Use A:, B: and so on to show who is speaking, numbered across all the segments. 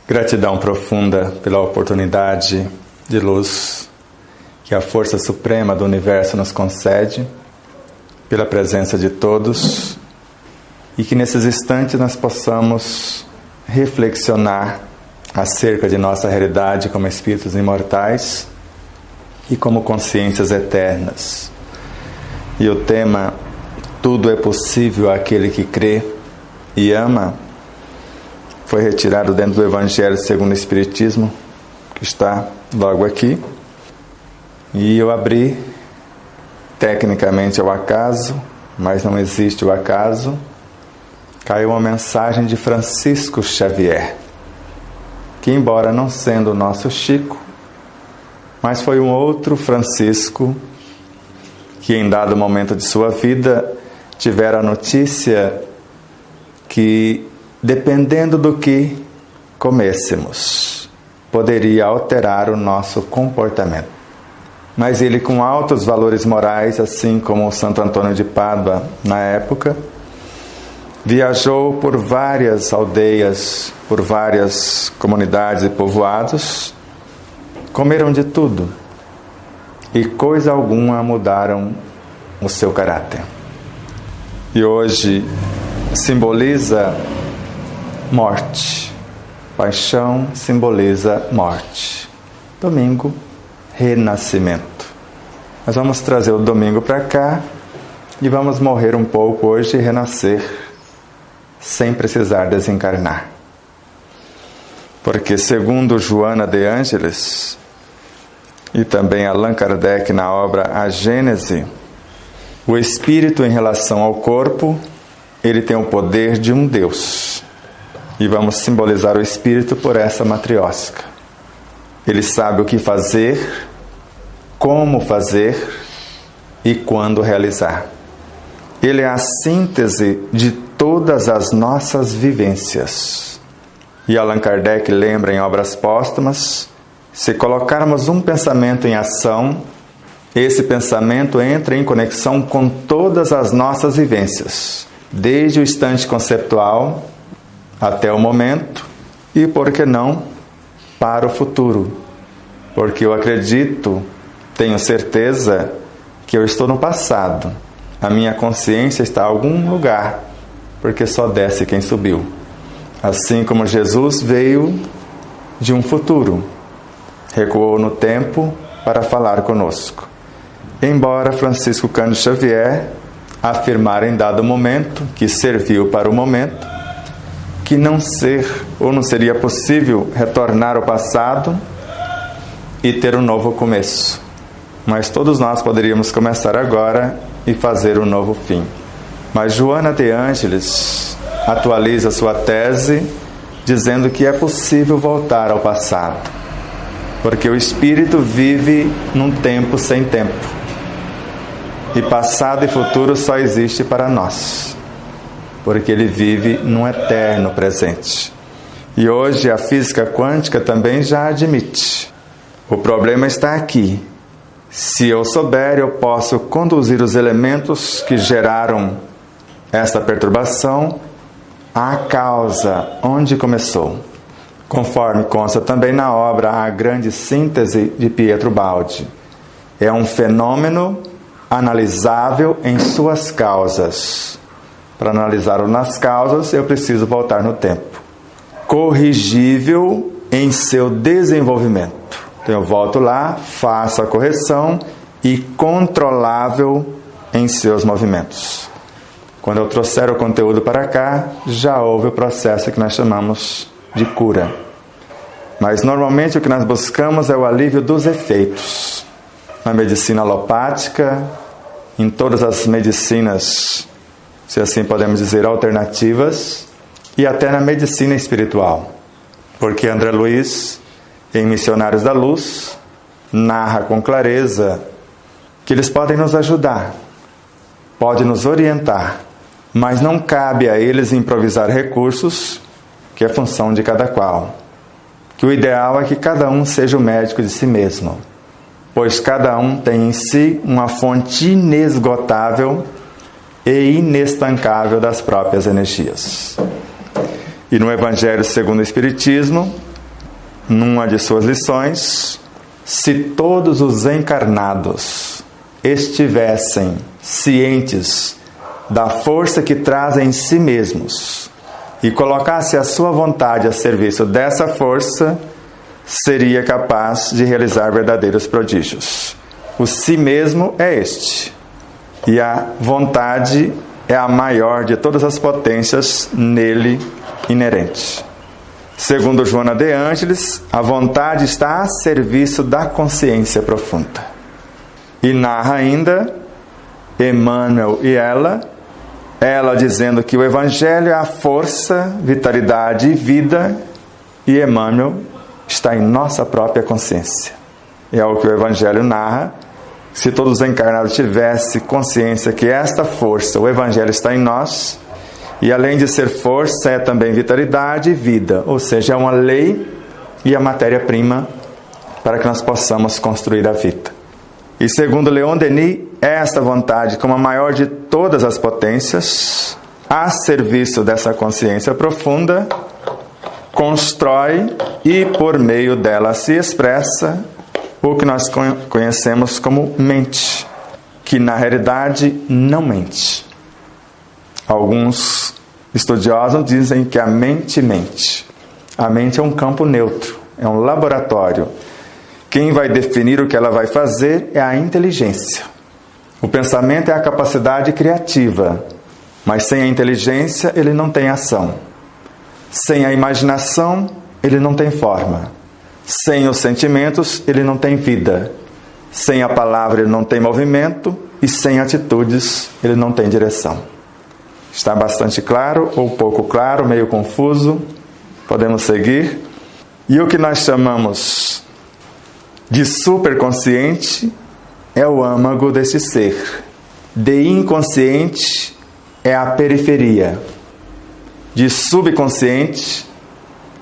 A: Gratidão profunda pela oportunidade de luz que a Força Suprema do Universo nos concede, pela presença de todos, e que nesses instantes nós possamos reflexionar acerca de nossa realidade como espíritos imortais e como consciências eternas. E o tema "Tudo é possível àquele que crê e ama" foi retirado dentro do Evangelho segundo o Espiritismo, que está logo aqui. E eu abri, tecnicamente ao acaso, mas não existe o acaso, caiu uma mensagem de Francisco Xavier, que embora não sendo o nosso Chico, mas foi um outro Francisco que em dado momento de sua vida tivera a notícia que, dependendo do que comêssemos, poderia alterar o nosso comportamento. Mas ele, com altos valores morais, assim como o Santo Antônio de Pádua na época, viajou por várias aldeias, por várias comunidades e povoados, comeram de tudo e coisa alguma mudaram o seu caráter. E hoje simboliza morte. Paixão simboliza morte. Domingo, renascimento. Nós vamos trazer o domingo para cá e vamos morrer um pouco hoje e renascer sem precisar desencarnar. Porque, segundo Joana de Ângeles e também Allan Kardec na obra A Gênese, o espírito em relação ao corpo, ele tem o poder de um Deus. E vamos simbolizar o espírito por essa matriosca. Ele sabe o que fazer, como fazer e quando realizar. Ele é a síntese de todas as nossas vivências. E Allan Kardec lembra em Obras Póstumas: se colocarmos um pensamento em ação, esse pensamento entra em conexão com todas as nossas vivências, desde o instante conceptual até o momento e, por que não, para o futuro. Porque eu acredito, tenho certeza que eu estou no passado. A minha consciência está em algum lugar, porque só desce quem subiu. Assim como Jesus veio de um futuro, recuou no tempo para falar conosco. Embora Francisco Cândido Xavier afirmara em dado momento, que serviu para o momento, que não seria possível retornar ao passado e ter um novo começo. Mas todos nós poderíamos começar agora e fazer um novo fim. Mas Joana de Ângeles atualiza sua tese dizendo que é possível voltar ao passado, porque o espírito vive num tempo sem tempo. E passado e futuro só existe para nós, porque ele vive num eterno presente. E hoje a física quântica também já admite. O problema está aqui. Se eu souber, eu posso conduzir os elementos que geraram esta perturbação à causa onde começou. Conforme consta também na obra A Grande Síntese de Pietro Baldi. É um fenômeno analisável em suas causas. Para analisá-lo nas causas, eu preciso voltar no tempo. Corrigível em seu desenvolvimento. Então eu volto lá, faço a correção e controlável em seus movimentos. Quando eu trouxer o conteúdo para cá, já houve o processo que nós chamamos de cura. Mas normalmente o que nós buscamos é o alívio dos efeitos. Na medicina alopática, em todas as medicinas, se assim podemos dizer, alternativas, e até na medicina espiritual. Porque André Luiz, em Missionários da Luz, narra com clareza que eles podem nos ajudar, podem nos orientar, mas não cabe a eles improvisar recursos, que é função de cada qual. Que o ideal é que cada um seja o médico de si mesmo, pois cada um tem em si uma fonte inesgotável e inestancável das próprias energias. E no Evangelho segundo o Espiritismo, numa de suas lições: se todos os encarnados estivessem cientes da força que trazem em si mesmos e colocasse a sua vontade a serviço dessa força, seria capaz de realizar verdadeiros prodígios. O si mesmo é este, e a vontade é a maior de todas as potências nele inerente. Segundo Joana de Ângeles, a vontade está a serviço da consciência profunda. E narra ainda Emmanuel e ela dizendo que o Evangelho é a força, vitalidade e vida, e Emmanuel está em nossa própria consciência. É o que o Evangelho narra. Se todos os encarnados tivessem consciência que esta força, o Evangelho, está em nós, e além de ser força, é também vitalidade e vida, ou seja, é uma lei e a matéria-prima para que nós possamos construir a vida. E segundo Leon Denis, esta vontade, como a maior de todas as potências, a serviço dessa consciência profunda, constrói e por meio dela se expressa o que nós conhecemos como mente, que na realidade não mente. Alguns estudiosos dizem que a mente mente. A mente é um campo neutro, é um laboratório. Quem vai definir o que ela vai fazer é a inteligência. O pensamento é a capacidade criativa, mas sem a inteligência ele não tem ação. Sem a imaginação ele não tem forma. Sem os sentimentos ele não tem vida. Sem a palavra ele não tem movimento, e sem atitudes ele não tem direção. Está bastante claro ou pouco claro, meio confuso? Podemos seguir? E o que nós chamamos de superconsciente é o âmago desse ser. De inconsciente é a periferia. De subconsciente,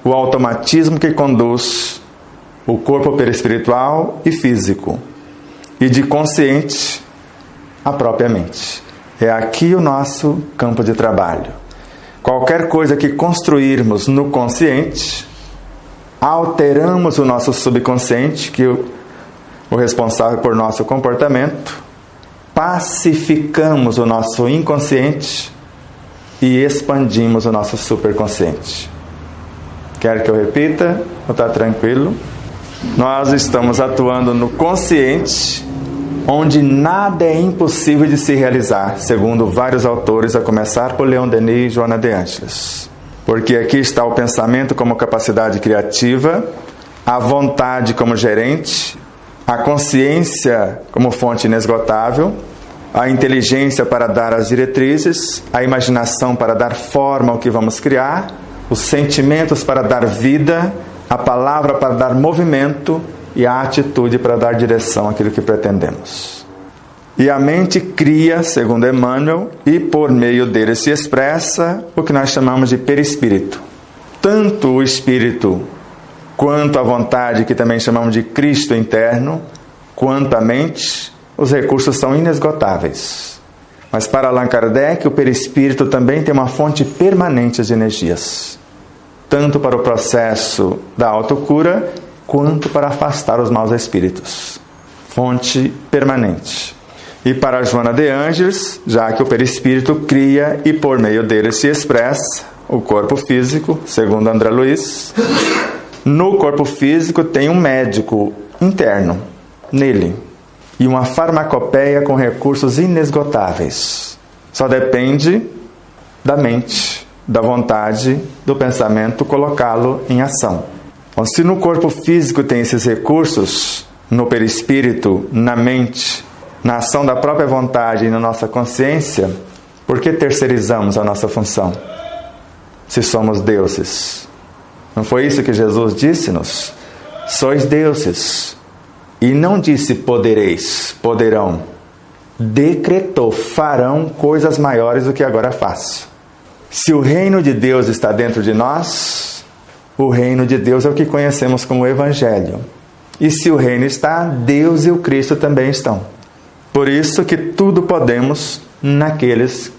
A: o automatismo que conduz o corpo perispiritual e físico. E de consciente, a própria mente. É aqui o nosso campo de trabalho. Qualquer coisa que construirmos no consciente, alteramos o nosso subconsciente, que é o responsável por nosso comportamento, pacificamos o nosso inconsciente e expandimos o nosso superconsciente. Quer que eu repita? Ou está tranquilo? Nós estamos atuando no consciente, onde nada é impossível de se realizar, segundo vários autores, a começar por Leon Denis e Joana de Ângeles. Porque aqui está o pensamento como capacidade criativa, a vontade como gerente, a consciência como fonte inesgotável, a inteligência para dar as diretrizes, a imaginação para dar forma ao que vamos criar, os sentimentos para dar vida, a palavra para dar movimento e a atitude para dar direção àquilo que pretendemos. E a mente cria, segundo Emmanuel, e por meio dele se expressa o que nós chamamos de perispírito. Tanto o espírito quanto a vontade, que também chamamos de Cristo interno, quanto a mente, os recursos são inesgotáveis. Mas para Allan Kardec, o perispírito também tem uma fonte permanente de energias, tanto para o processo da autocura, quanto para afastar os maus espíritos. Fonte permanente. E para Joana de Ângeles, já que o perispírito cria e por meio dele se expressa o corpo físico, segundo André Luiz, no corpo físico tem um médico interno, nele, e uma farmacopeia com recursos inesgotáveis. Só depende da mente, da vontade, do pensamento, colocá-lo em ação. Então, se no corpo físico tem esses recursos, no perispírito, na mente, na ação da própria vontade e na nossa consciência, por que terceirizamos a nossa função? Se somos deuses. Não foi isso que Jesus disse-nos? Sois deuses. E não disse podereis, poderão. Decretou, farão coisas maiores do que agora faço. Se o reino de Deus está dentro de nós, o reino de Deus é o que conhecemos como Evangelho. E se o reino está, Deus e o Cristo também estão. Por isso que tudo podemos naqueles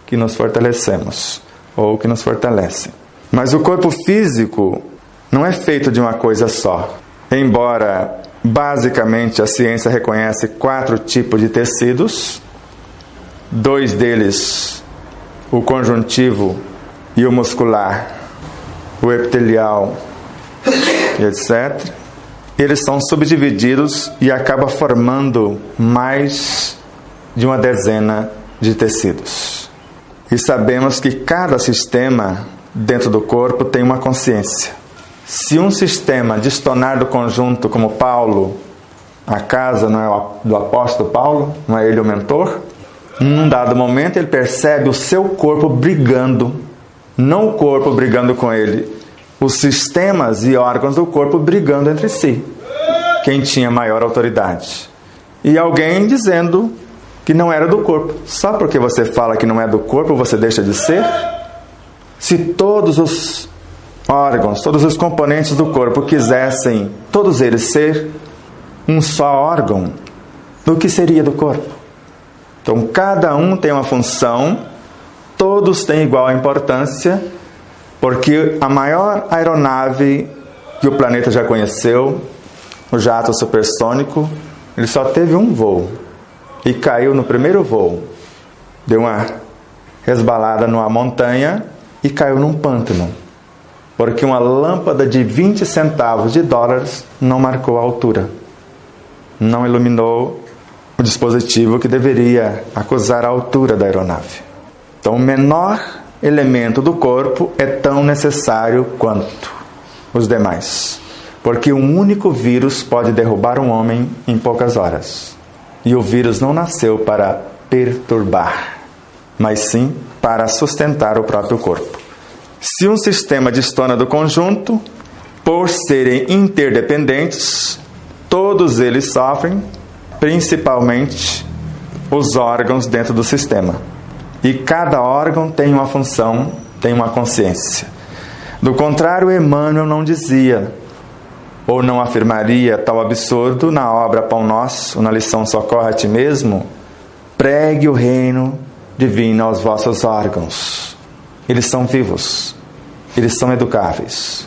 A: que nos fortalecemos, ou que nos fortalecem. Mas o corpo físico não é feito de uma coisa só. Embora, basicamente, a ciência reconhece 4 tipos de tecidos, 2 deles, o conjuntivo e o muscular, o epitelial, etc. Eles são subdivididos e acaba formando mais de uma dezena de tecidos. E sabemos que cada sistema dentro do corpo tem uma consciência. Se um sistema destonar do conjunto, como Paulo, a casa não é do apóstolo Paulo, não é ele o mentor, num dado momento ele percebe o seu corpo brigando, não o corpo brigando com ele, os sistemas e órgãos do corpo brigando entre si. Quem tinha maior autoridade? E alguém dizendo que não era do corpo. Só porque você fala que não é do corpo, você deixa de ser? Se todos os órgãos, todos os componentes do corpo quisessem, todos eles, ser um só órgão, o que seria do corpo? Então, cada um tem uma função, todos têm igual importância, porque a maior aeronave que o planeta já conheceu, o jato supersônico, ele só teve um voo e caiu no primeiro voo. Deu uma resbalada numa montanha e caiu num pântano, porque uma lâmpada de 20 centavos de dólares não marcou a altura, não iluminou o dispositivo que deveria acusar a altura da aeronave. Então, o menor elemento do corpo é tão necessário quanto os demais, porque um único vírus pode derrubar um homem em poucas horas. E o vírus não nasceu para perturbar, mas sim para sustentar o próprio corpo. Se um sistema destona do conjunto, por serem interdependentes, todos eles sofrem, principalmente os órgãos dentro do sistema. E cada órgão tem uma função, tem uma consciência. Do contrário, Emmanuel não dizia, ou não afirmaria tal absurdo na obra Pão Nosso, na lição Socorre a Ti Mesmo: pregue o reino divino aos vossos órgãos. Eles são vivos, eles são educáveis.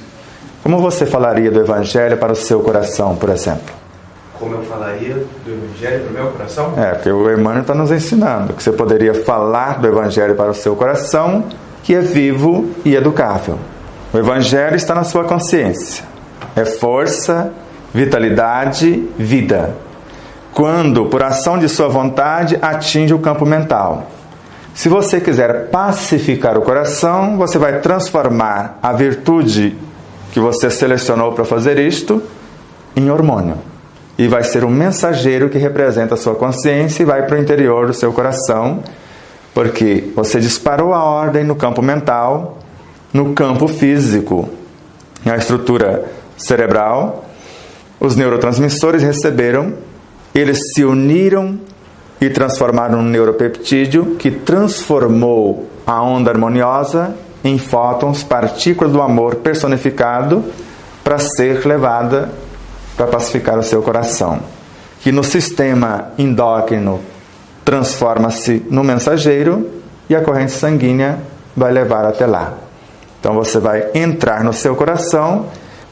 A: Como você falaria do Evangelho para o seu coração, por exemplo?
B: Como eu falaria do Evangelho para o meu coração?
A: Porque o Emmanuel está nos ensinando que você poderia falar do Evangelho para o seu coração, que é vivo e educável. O Evangelho está na sua consciência. É força, vitalidade, vida. Quando, por ação de sua vontade, atinge o campo mental. Se você quiser pacificar o coração, você vai transformar a virtude que você selecionou para fazer isto em hormônio. E vai ser um mensageiro que representa a sua consciência e vai para o interior do seu coração, porque você disparou a ordem no campo mental, no campo físico, na estrutura cerebral. Os neurotransmissores receberam, eles se uniram e transformaram um neuropeptídeo que transformou a onda harmoniosa em fótons, partículas do amor personificado, para ser levada para pacificar o seu coração, que no sistema endócrino transforma-se no mensageiro e a corrente sanguínea vai levar até lá. Então você vai entrar no seu coração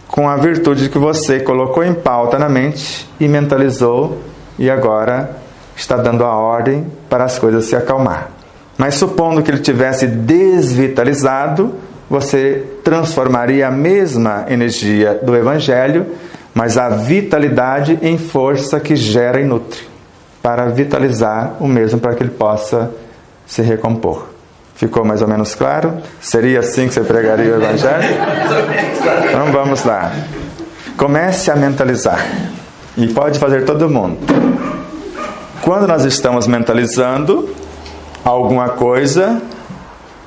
A: com a virtude que você colocou em pauta na mente e mentalizou, e agora está dando a ordem para as coisas se acalmar. Mas supondo que ele tivesse desvitalizado, você transformaria a mesma energia do Evangelho, mas a vitalidade em força que gera e nutre, para vitalizar o mesmo, para que ele possa se recompor. Ficou mais ou menos claro? Seria assim que você pregaria o Evangelho? Então vamos lá. Comece a mentalizar. E pode fazer todo mundo. Quando nós estamos mentalizando alguma coisa,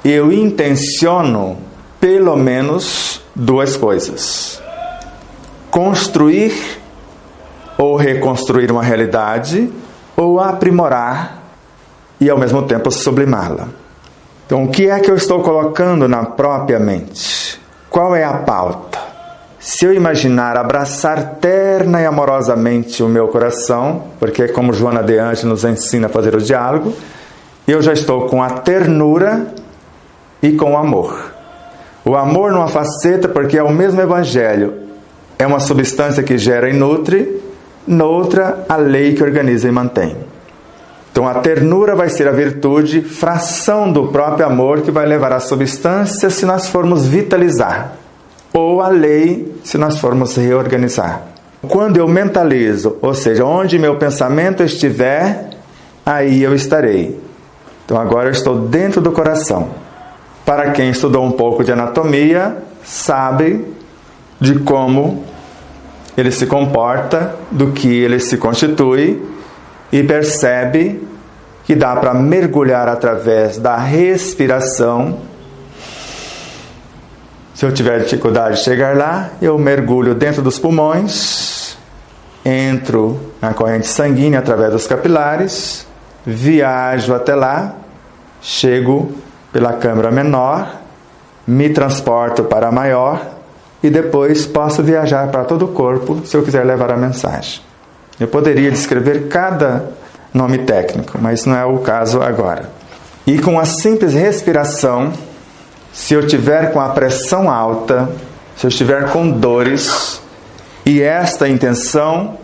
A: eu intenciono pelo menos 2 coisas: construir ou reconstruir uma realidade, ou aprimorar e ao mesmo tempo sublimá-la. Então, o que é que eu estou colocando na própria mente? Qual é a pauta? Se eu imaginar abraçar terna e amorosamente o meu coração, porque como Joana de Ângeles nos ensina a fazer o diálogo, eu já estou com a ternura e com o amor. O amor numa faceta, porque é o mesmo evangelho. É uma substância que gera e nutre, noutra, a lei que organiza e mantém. Então a ternura vai ser a virtude, fração do próprio amor, que vai levar a substância se nós formos vitalizar, ou a lei se nós formos reorganizar. Quando eu mentalizo, ou seja, onde meu pensamento estiver, aí eu estarei. Então agora eu estou dentro do coração. Para quem estudou um pouco de anatomia, sabe de como ele se comporta, do que ele se constitui, e percebe que dá para mergulhar através da respiração. Se eu tiver dificuldade de chegar lá, eu mergulho dentro dos pulmões, entro na corrente sanguínea através dos capilares, viajo até lá, chego pela câmara menor, me transporto para a maior e depois posso viajar para todo o corpo se eu quiser levar a mensagem. Eu poderia descrever cada nome técnico, mas não é o caso agora. E com a simples respiração, se eu tiver com a pressão alta, se eu estiver com dores, e esta intenção,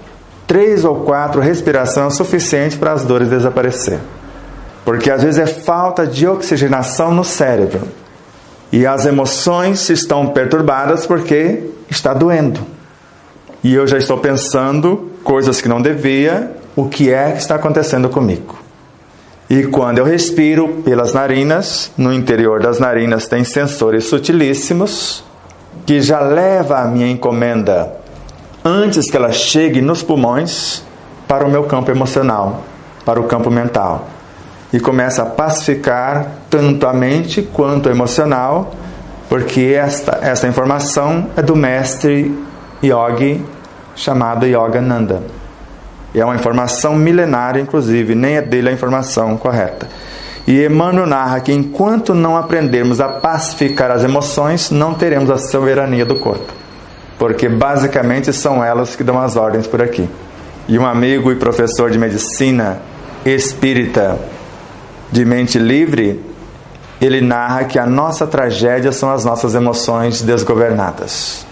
A: 3 ou 4 respirações é suficiente para as dores desaparecer. Porque às vezes é falta de oxigenação no cérebro. E as emoções estão perturbadas porque está doendo. E eu já estou pensando coisas que não devia, o que é que está acontecendo comigo. E quando eu respiro pelas narinas, no interior das narinas tem sensores sutilíssimos, que já leva a minha encomenda, antes que ela chegue nos pulmões, para o meu campo emocional, para o campo mental. E começa a pacificar tanto a mente quanto o emocional, porque esta informação é do mestre Yogi, chamado Yogananda. E é uma informação milenária, inclusive, nem é dele a informação correta. E Emmanuel narra que enquanto não aprendermos a pacificar as emoções, não teremos a soberania do corpo. Porque basicamente são elas que dão as ordens por aqui. E um amigo e professor de medicina espírita de mente livre, ele narra que a nossa tragédia são as nossas emoções desgovernadas.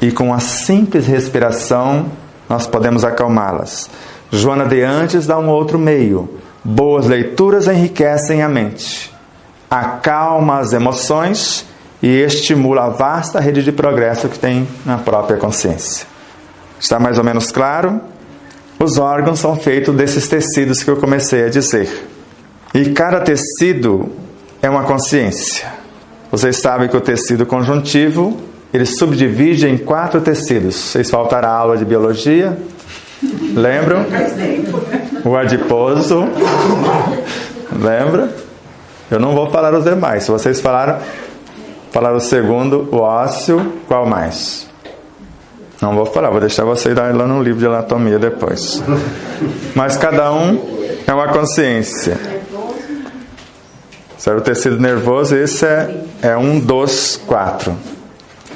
A: E com a simples respiração, nós podemos acalmá-las. Joana de Antes dá um outro meio. Boas leituras enriquecem a mente, acalma as emoções e estimula a vasta rede de progresso que tem na própria consciência. Está mais ou menos claro? Os órgãos são feitos desses tecidos que eu comecei a dizer. E cada tecido é uma consciência. Vocês sabem que o tecido conjuntivo, ele subdivide em 4 tecidos. Vocês faltaram a aula de biologia? Lembram? O adiposo. Lembra? Eu não vou falar os demais. Se vocês falaram o segundo, o ósseo, qual mais? Não vou falar, vou deixar vocês lá no livro de anatomia depois. Mas cada um é uma consciência. O tecido nervoso, esse é um dos 4.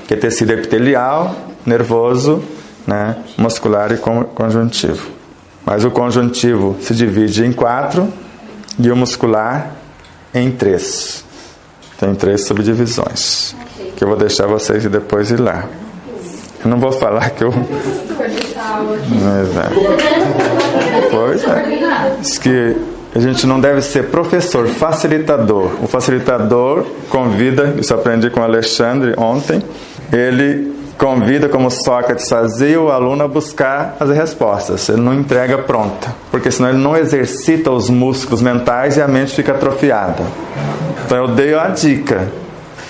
A: Que é tecido epitelial, nervoso, né, muscular e conjuntivo. Mas o conjuntivo se divide em 4 e o muscular em 3. Tem 3 subdivisões. Que eu vou deixar vocês depois ir lá. Eu não vou falar que eu... Pois é. Diz que a gente não deve ser professor, facilitador. O facilitador convida, isso aprendi com o Alexandre ontem, ele convida, como Sócrates fazia, o aluno a buscar as respostas. Ele não entrega pronta, porque senão ele não exercita os músculos mentais e a mente fica atrofiada. Então eu dei a dica.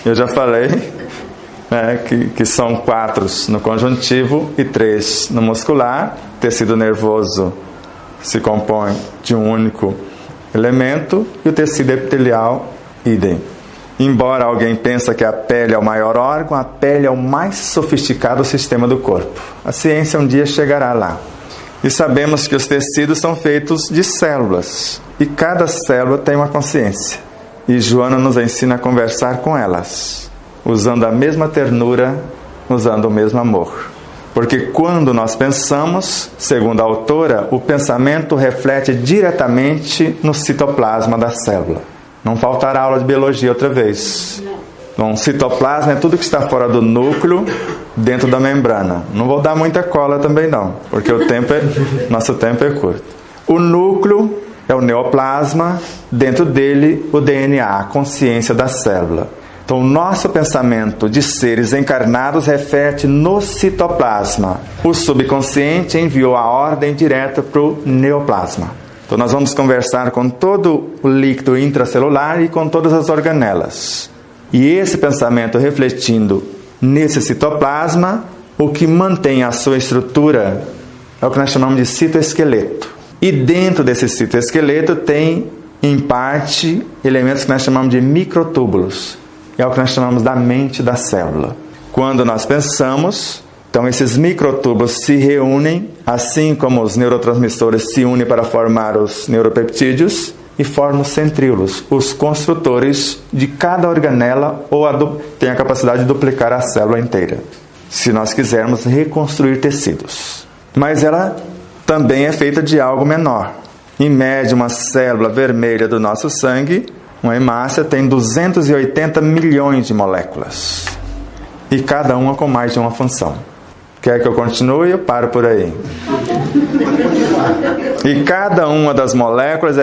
A: Eu já falei, né, que são 4 no conjuntivo e 3 no muscular. O tecido nervoso se compõe de um único elemento e o tecido epitelial, idem. Embora alguém pense que a pele é o maior órgão, a pele é o mais sofisticado sistema do corpo. A ciência um dia chegará lá. E sabemos que os tecidos são feitos de células. E cada célula tem uma consciência. E Joana nos ensina a conversar com elas, usando a mesma ternura, usando o mesmo amor. Porque quando nós pensamos, segundo a autora, o pensamento reflete diretamente no citoplasma da célula. Não faltará aula de biologia outra vez. Então, citoplasma é tudo que está fora do núcleo, dentro da membrana. Não vou dar muita cola também não, porque nosso tempo é curto. O núcleo é o neoplasma, dentro dele o DNA, a consciência da célula. Então, o nosso pensamento de seres encarnados reflete no citoplasma. O subconsciente enviou a ordem direta para o neoplasma. Então, nós vamos conversar com todo o líquido intracelular e com todas as organelas. E esse pensamento refletindo nesse citoplasma, o que mantém a sua estrutura é o que nós chamamos de citoesqueleto. E dentro desse citoesqueleto tem, em parte, elementos que nós chamamos de microtúbulos. É o que nós chamamos da mente da célula. Quando nós pensamos, então esses microtúbulos se reúnem, assim como os neurotransmissores se unem para formar os neuropeptídeos, e formam os centríolos, os construtores de cada organela, ou tem a capacidade de duplicar a célula inteira, se nós quisermos reconstruir tecidos. Mas ela também é feita de algo menor. Em média, uma célula vermelha do nosso sangue, uma hemácia, tem 280 milhões de moléculas. E cada uma com mais de uma função. Quer que eu continue? Eu paro por aí. E cada uma das moléculas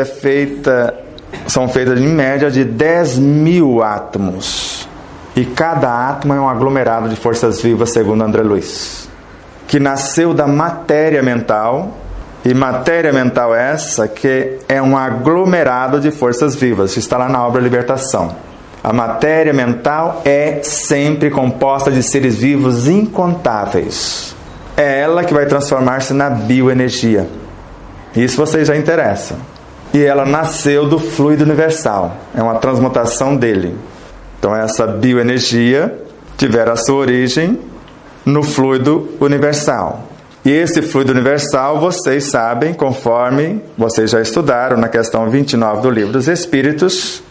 A: são feitas em média de 10 mil átomos. E cada átomo é um aglomerado de forças vivas, segundo André Luiz, que nasceu da matéria mental. E matéria mental essa que é um aglomerado de forças vivas. Isso está lá na obra Libertação. A matéria mental é sempre composta de seres vivos incontáveis. É ela que vai transformar-se na bioenergia. Isso vocês já interessam. E ela nasceu do fluido universal. É uma transmutação dele. Então essa bioenergia tiver a sua origem no fluido universal. E esse fluido universal, vocês sabem, conforme vocês já estudaram na questão 29 do Livro dos Espíritos,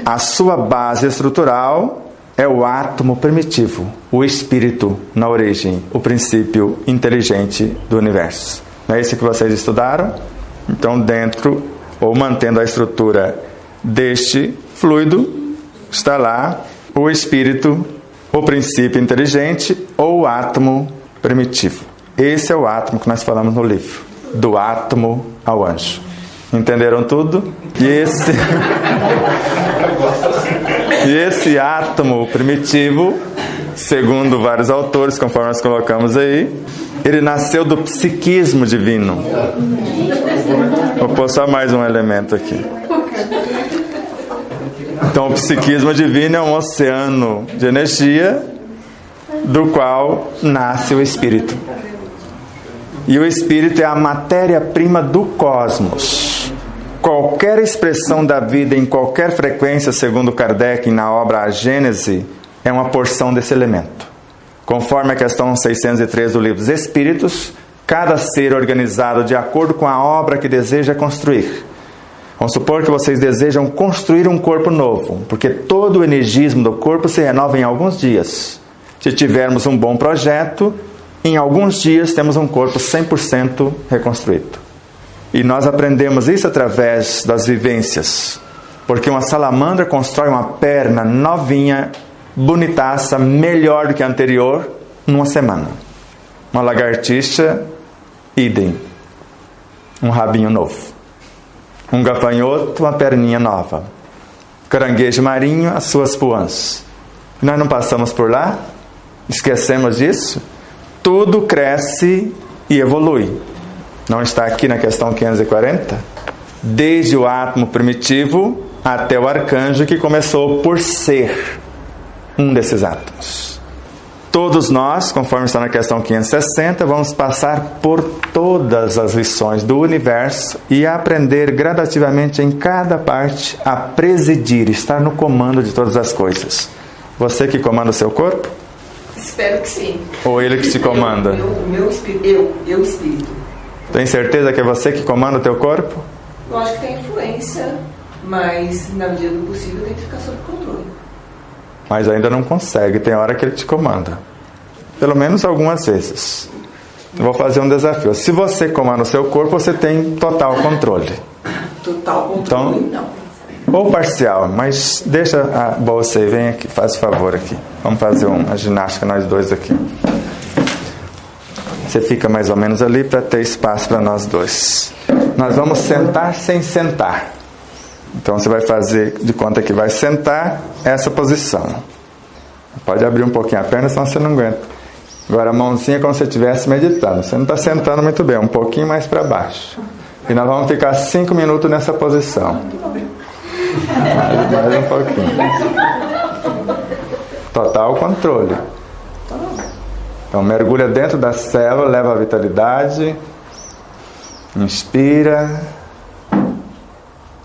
A: a sua base estrutural é o átomo primitivo, o espírito na origem, o princípio inteligente do universo. Não é isso que vocês estudaram? Então, dentro ou mantendo a estrutura deste fluido, está lá o espírito, o princípio inteligente ou o átomo primitivo. Esse é o átomo que nós falamos no livro, do átomo ao anjo. Entenderam tudo? E esse átomo primitivo, segundo vários autores, conforme nós colocamos aí, ele nasceu do psiquismo divino. Vou pôr só mais um elemento aqui. Então, o psiquismo divino é um oceano de energia do qual nasce o espírito. E o espírito é a matéria-prima do cosmos. Qualquer expressão da vida em qualquer frequência, segundo Kardec na obra A Gênese, é uma porção desse elemento. Conforme a questão 603 do Livro dos Espíritos, cada ser organizado de acordo com a obra que deseja construir. Vamos supor que vocês desejam construir um corpo novo, porque todo o energismo do corpo se renova em alguns dias. Se tivermos um bom projeto, em alguns dias temos um corpo 100% reconstruído. E nós aprendemos isso através das vivências. Porque uma salamandra constrói uma perna novinha, bonitaça, melhor do que a anterior, numa semana. Uma lagartixa, idem. Um rabinho novo. Um gafanhoto, uma perninha nova. Caranguejo marinho, as suas puãs. Nós não passamos por lá? Esquecemos disso? Tudo cresce e evolui. Não está aqui na questão 540? Desde o átomo primitivo até o arcanjo que começou por ser um desses átomos. Todos nós, conforme está na questão 560, vamos passar por todas as lições do universo e aprender gradativamente em cada parte a presidir, estar no comando de todas as coisas. Você que comanda o seu corpo?
C: Espero que sim.
A: Ou ele que te comanda?
C: Eu espírito.
A: Tem certeza que é você que comanda o teu corpo?
C: Eu acho que tem influência, mas na medida do possível tem que ficar sob controle.
A: Mas ainda não consegue, tem hora que ele te comanda. Pelo menos algumas vezes. Eu vou fazer um desafio. Se você comanda o seu corpo, você tem total controle.
C: Total controle,
A: então,
C: não.
A: ou parcial, mas deixa a bolsa aí, vem aqui, faz o favor aqui. Vamos fazer uma ginástica nós dois aqui. Você fica mais ou menos ali para ter espaço para nós dois. Nós vamos sentar sem sentar. Então você vai fazer de conta que vai sentar essa posição. Pode abrir um pouquinho a perna, senão você não aguenta. Agora a mãozinha é como se você estivesse meditando. Você não está sentando muito bem, um pouquinho mais para baixo. E nós vamos ficar 5 minutos nessa posição. Mais um pouquinho. Total controle. Então mergulha dentro da célula, leva a vitalidade. Inspira.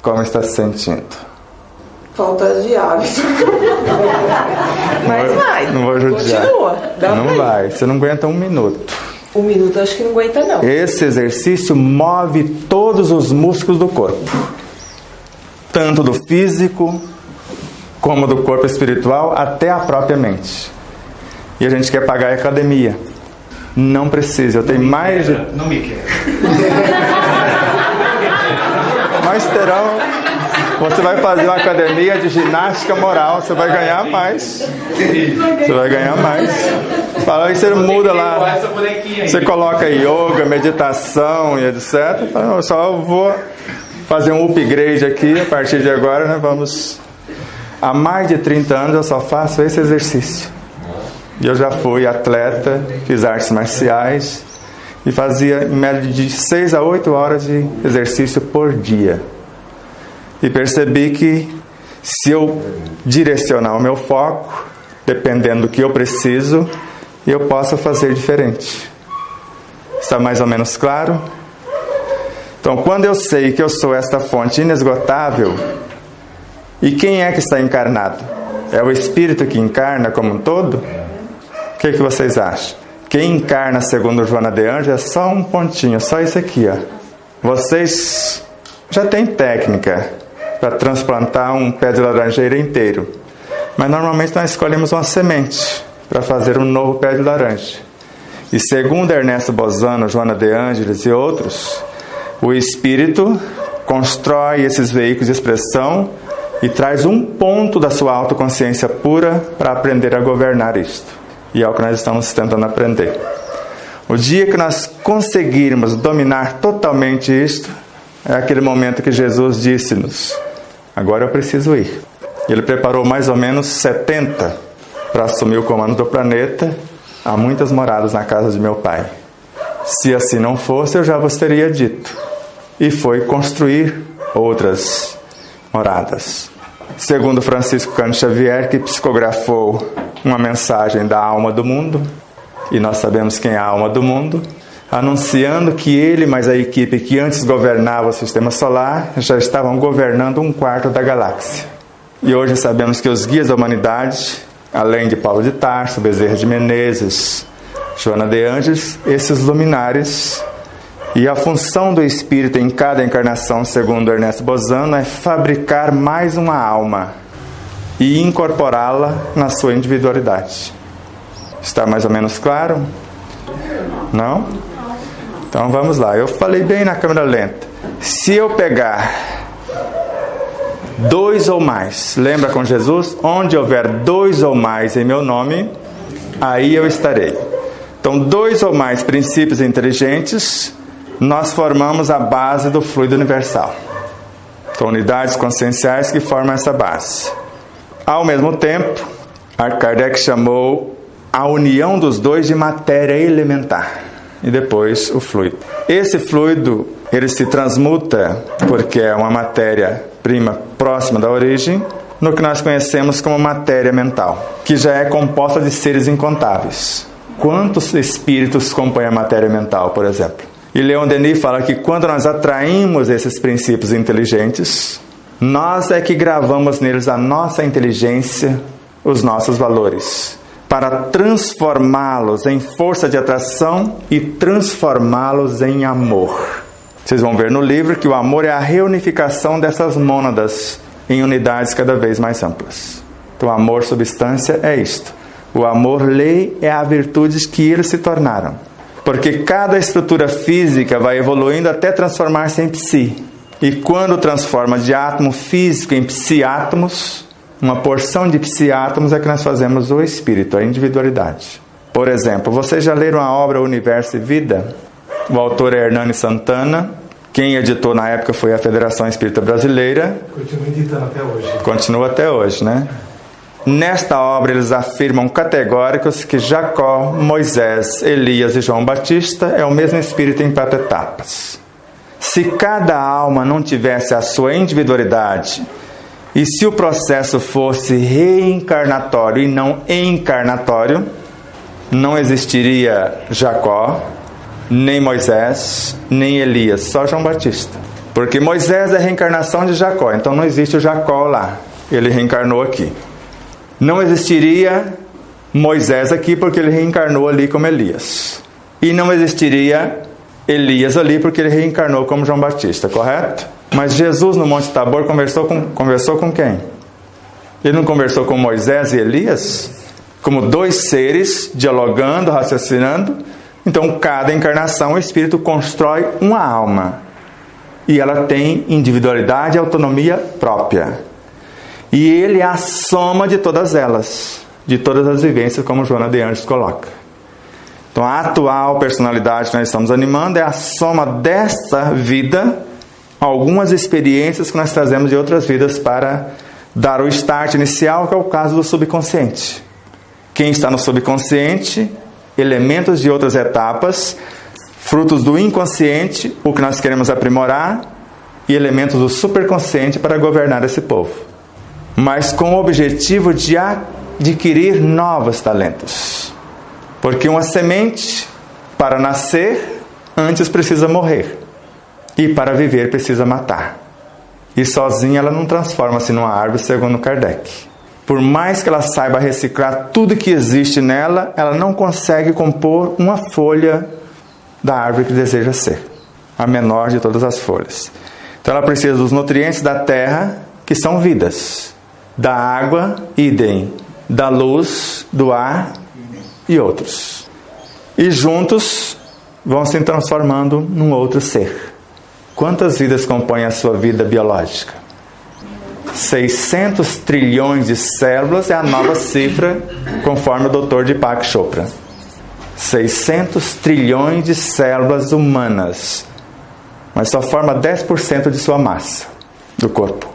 A: Como está se sentindo?
C: Falta de hábito. Mas vai.
A: Não vou judiar.
C: Continua.
A: Não vai. Você não aguenta 1 minuto.
C: 1 minuto acho que não aguenta não.
A: Esse exercício move todos os músculos do corpo. Tanto do físico, como do corpo espiritual, até a própria mente. E a gente quer pagar a academia. Não precisa. Eu tenho mais de...
B: Não me quero.
A: Mas terão... Você vai fazer uma academia de ginástica moral, você vai ganhar mais. Você vai ganhar mais. Fala aí, você muda lá. Você coloca yoga, meditação e etc. Fala, eu só vou fazer um upgrade aqui a partir de agora, né? Vamos. Há mais de 30 anos eu só faço esse exercício. E eu já fui atleta, fiz artes marciais e fazia em média de 6 a 8 horas de exercício por dia. E percebi que se eu direcionar o meu foco, dependendo do que eu preciso, eu posso fazer diferente. Está mais ou menos claro? Então, quando eu sei que eu sou esta fonte inesgotável, e quem é que está encarnado? É o Espírito que encarna como um todo? O que vocês acham? Quem encarna, segundo Joana de Ângeles, é só um pontinho, só isso aqui, ó. Vocês já têm técnica para transplantar um pé de laranjeira inteiro. Mas normalmente nós escolhemos uma semente para fazer um novo pé de laranja. E segundo Ernesto Bozano, Joana de Ângeles e outros, o Espírito constrói esses veículos de expressão e traz um ponto da sua autoconsciência pura para aprender a governar isto. E é o que nós estamos tentando aprender. O dia que nós conseguirmos dominar totalmente isto, é aquele momento que Jesus disse-nos: agora eu preciso ir. Ele preparou mais ou menos 70 para assumir o comando do planeta. Há muitas moradas na casa de meu pai. Se assim não fosse, eu já vos teria dito. E foi construir outras moradas. Segundo Francisco Cândido Xavier, que psicografou uma mensagem da alma do mundo, e nós sabemos quem é a alma do mundo, anunciando que ele, mais a equipe que antes governava o sistema solar, já estavam governando 1/4 da galáxia. E hoje sabemos que os guias da humanidade, além de Paulo de Tarso, Bezerra de Menezes, Joana de Ângeles, esses luminares, e a função do espírito em cada encarnação, segundo Ernesto Bozano, é fabricar mais uma alma e incorporá-la na sua individualidade. Está mais ou menos claro? Não? Então vamos lá. Eu falei bem na câmera lenta. Se eu pegar 2 ou mais, lembra com Jesus? Onde houver 2 ou mais em meu nome, aí eu estarei. Então 2 ou mais princípios inteligentes, nós formamos a base do fluido universal. Então unidades conscienciais que formam essa base. Ao mesmo tempo, Kardec chamou a união dos dois de matéria elementar. E depois o fluido. Esse fluido, ele se transmuta, porque é uma matéria-prima próxima da origem, no que nós conhecemos como matéria mental, que já é composta de seres incontáveis. Quantos espíritos compõem a matéria mental, por exemplo? E Leon Denis fala que quando nós atraímos esses princípios inteligentes, nós é que gravamos neles a nossa inteligência, os nossos valores, para transformá-los em força de atração e transformá-los em amor. Vocês vão ver no livro que o amor é a reunificação dessas mônadas em unidades cada vez mais amplas. Então, amor, substância, é isto. O amor, lei, é a virtude que eles se tornaram. Porque cada estrutura física vai evoluindo até transformar-se em psi. E quando transforma de átomo físico em psiátomos, uma porção de psiátomos é que nós fazemos o espírito, a individualidade. Por exemplo, vocês já leram a obra Universo e Vida? O autor é Hernani Santana. Quem editou na época foi a Federação Espírita Brasileira.
B: Continua editando até hoje.
A: Continua até hoje, né? Nesta obra eles afirmam categóricos que Jacó, Moisés, Elias e João Batista é o mesmo espírito em 4 etapas. Se cada alma não tivesse a sua individualidade, e se o processo fosse reencarnatório e não encarnatório, não existiria Jacó, nem Moisés, nem Elias, só João Batista. Porque Moisés é a reencarnação de Jacó, então não existe o Jacó lá, ele reencarnou aqui. Não existiria Moisés aqui porque ele reencarnou ali como Elias. E não existiria Elias ali porque ele reencarnou como João Batista, correto? Mas Jesus no Monte Tabor conversou com quem? Ele não conversou com Moisés e Elias? Como 2 seres dialogando, raciocinando. Então cada encarnação o Espírito constrói uma alma. E ela tem individualidade e autonomia própria. E ele é a soma de todas elas, de todas as vivências, como Joana de Anjos coloca. Então a atual personalidade que nós estamos animando é a soma desta vida, algumas experiências que nós trazemos de outras vidas para dar o start inicial, que é o caso do subconsciente. Quem está no subconsciente, elementos de outras etapas, frutos do inconsciente, o que nós queremos aprimorar, e elementos do superconsciente para governar esse povo. Mas com o objetivo de adquirir novos talentos. Porque uma semente, para nascer, antes precisa morrer. E para viver precisa matar. E sozinha ela não transforma-se numa árvore, segundo Kardec. Por mais que ela saiba reciclar tudo que existe nela, ela não consegue compor uma folha da árvore que deseja ser. A menor de todas as folhas. Então ela precisa dos nutrientes da terra, que são vidas. Da água, idem. Da luz, do ar e outros. E juntos vão se transformando num outro ser. Quantas vidas compõem a sua vida biológica? 600 trilhões de células é a nova cifra, conforme o Dr. Deepak Chopra. 600 trilhões de células humanas, mas só forma 10% de sua massa do corpo.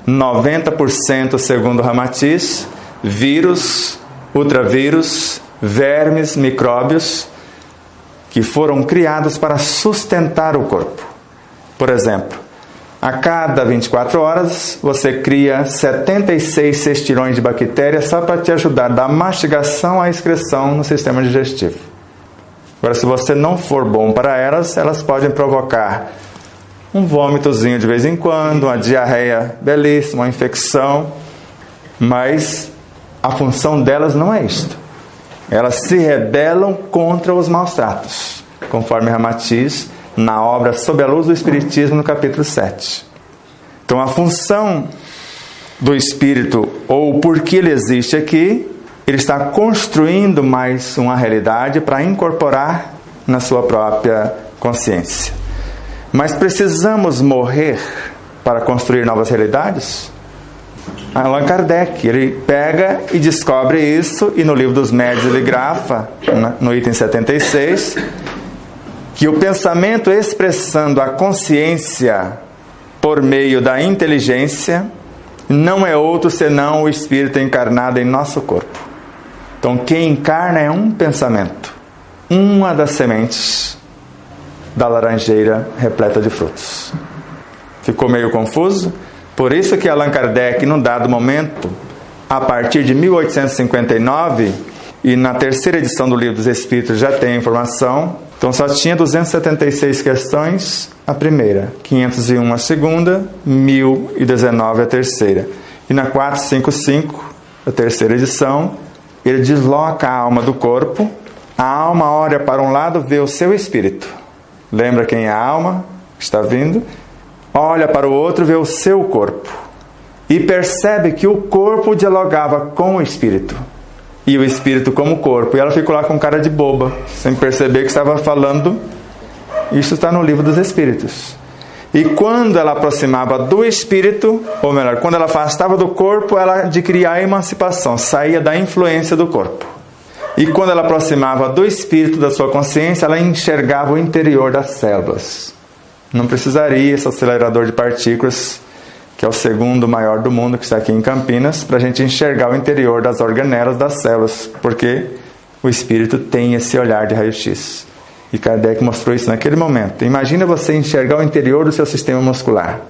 A: 90%, segundo Ramatiz, vírus, ultravírus, vermes, micróbios, que foram criados para sustentar o corpo. Por exemplo, a cada 24 horas você cria 76 cestirões de bactérias só para te ajudar da mastigação à excreção no sistema digestivo. Agora, se você não for bom para elas, elas podem provocar um vômitozinho de vez em quando, uma diarreia belíssima, uma infecção, mas a função delas não é isto. Elas se rebelam contra os maus tratos, conforme Ramatiz, na obra Sob a Luz do Espiritismo, no capítulo 7. Então a função do Espírito, ou por que ele existe aqui, ele está construindo mais uma realidade para incorporar na sua própria consciência. Mas precisamos morrer para construir novas realidades? Allan Kardec, ele pega e descobre isso, e no Livro dos Médiuns ele grafa, no item 76, que o pensamento expressando a consciência por meio da inteligência não é outro senão o espírito encarnado em nosso corpo. Então quem encarna é um pensamento, uma das sementes da laranjeira repleta de frutos. Ficou meio confuso? Por isso que Allan Kardec, num dado momento, a partir de 1859, e na terceira edição do Livro dos Espíritos já tem a informação, então só tinha 276 questões a primeira, 501 a segunda, 1019 a terceira. E na 455, a terceira edição, ele desloca a alma do corpo, a alma olha para um lado, vê o seu espírito. Lembra quem é a alma? Está vindo? Olha para o outro, vê o seu corpo. E percebe que o corpo dialogava com o espírito. E o espírito como corpo. E ela ficou lá com cara de boba, sem perceber que estava falando. Isso está no Livro dos Espíritos. E quando ela aproximava do espírito, ou melhor, quando ela afastava do corpo, ela adquiria a emancipação, saía da influência do corpo. E quando ela aproximava do espírito, da sua consciência, ela enxergava o interior das células. Não precisaria esse acelerador de partículas, que é o segundo maior do mundo, que está aqui em Campinas, para a gente enxergar o interior das organelas das células, porque o espírito tem esse olhar de raio-x. E Kardec mostrou isso naquele momento. Imagina você enxergar o interior do seu sistema muscular.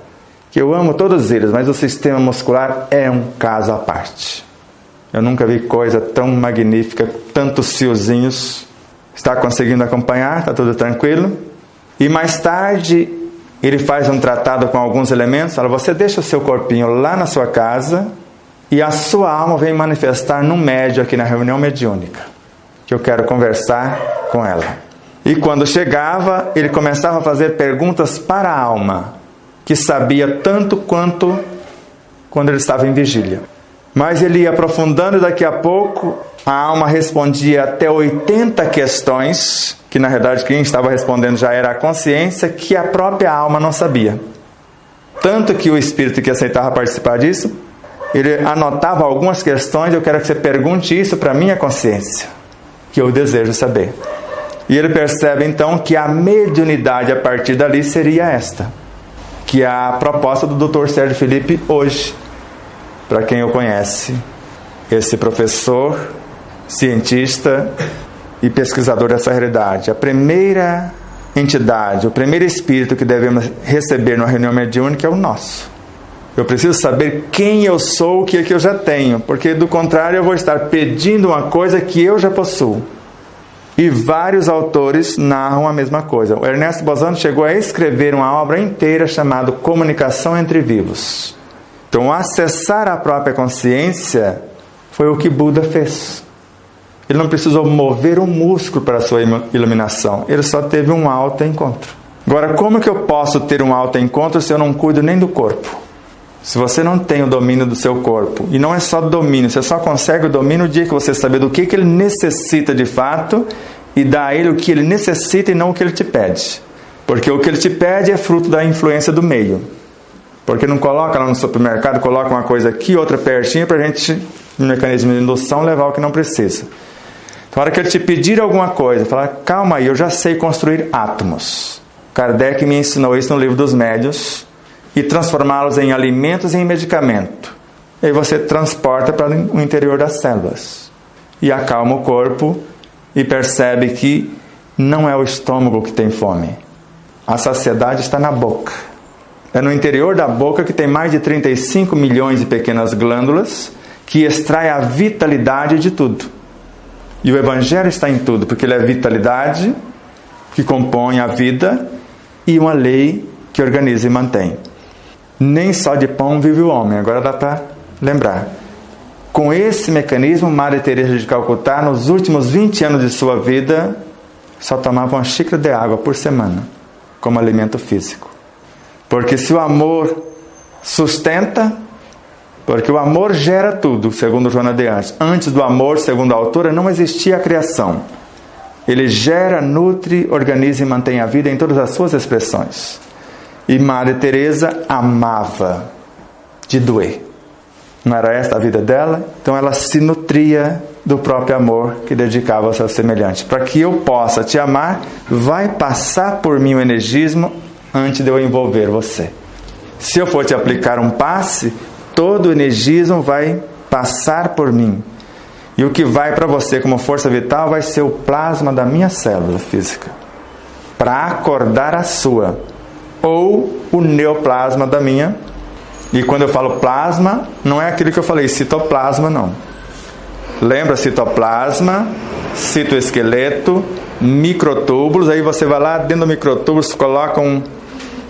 A: Que eu amo todos eles, mas o sistema muscular é um caso à parte. Eu nunca vi coisa tão magnífica, tantos fiozinhos. Está conseguindo acompanhar? Está tudo tranquilo? E mais tarde, ele faz um tratado com alguns elementos. Fala, você deixa o seu corpinho lá na sua casa e a sua alma vem manifestar num médium aqui na reunião mediúnica, que eu quero conversar com ela. E quando chegava, ele começava a fazer perguntas para a alma, que sabia tanto quanto quando ele estava em vigília. Mas ele ia aprofundando e daqui a pouco a alma respondia até 80 questões, que na verdade quem estava respondendo já era a consciência, que a própria alma não sabia. Tanto que o espírito que aceitava participar disso, ele anotava algumas questões, eu quero que você pergunte isso para a minha consciência, que eu desejo saber. E ele percebe então que a mediunidade a partir dali seria esta, que é a proposta do Dr. Sérgio Felipe hoje, para quem o conhece, esse professor, cientista e pesquisador dessa realidade. A primeira entidade, o primeiro espírito que devemos receber numa reunião mediúnica é o nosso. Eu preciso saber quem eu sou, o que é que eu já tenho, porque do contrário eu vou estar pedindo uma coisa que eu já possuo. E vários autores narram a mesma coisa. O Ernesto Bozano chegou a escrever uma obra inteira chamada Comunicação entre Vivos. Então, acessar a própria consciência foi o que Buda fez. Ele não precisou mover um músculo para a sua iluminação. Ele só teve um autoencontro. Agora, como que eu posso ter um autoencontro se eu não cuido nem do corpo? Se você não tem o domínio do seu corpo, e não é só domínio, você só consegue o domínio no dia que você saber do que ele necessita de fato e dá a ele o que ele necessita e não o que ele te pede. Porque o que ele te pede é fruto da influência do meio. Porque não coloca lá no supermercado, coloca uma coisa aqui, outra pertinho, para a gente, no mecanismo de indução, levar o que não precisa. Então, na hora que ele te pedir alguma coisa, fala, calma aí, eu já sei construir átomos. Kardec me ensinou isso no Livro dos Médiuns, e transformá-los em alimentos e em medicamento. E aí você transporta para o interior das células. E acalma o corpo e percebe que não é o estômago que tem fome. A saciedade está na boca. É no interior da boca que tem mais de 35 milhões de pequenas glândulas que extrai a vitalidade de tudo. E o Evangelho está em tudo, porque ele é vitalidade que compõe a vida e uma lei que organiza e mantém. Nem só de pão vive o homem, agora dá para lembrar. Com esse mecanismo, Madre Teresa de Calcutá, nos últimos 20 anos de sua vida, só tomava uma xícara de água por semana, como alimento físico. Porque se o amor sustenta, porque o amor gera tudo, segundo Joana de Anjos. Antes do amor, segundo a autora, não existia a criação. Ele gera, nutre, organiza e mantém a vida em todas as suas expressões. E Madre Teresa amava de doer. Não era esta a vida dela? Então ela se nutria do próprio amor que dedicava ao seu semelhante. Para que eu possa te amar, vai passar por mim o energismo antes de eu envolver você. Se eu for te aplicar um passe, todo o energismo vai passar por mim. E o que vai para você como força vital vai ser o plasma da minha célula física, para acordar a sua, ou o neoplasma da minha. E quando eu falo plasma, não é aquilo que eu falei, citoplasma, não. Lembra citoplasma, citoesqueleto, microtúbulos. Aí você vai lá dentro do microtúbulo, coloca um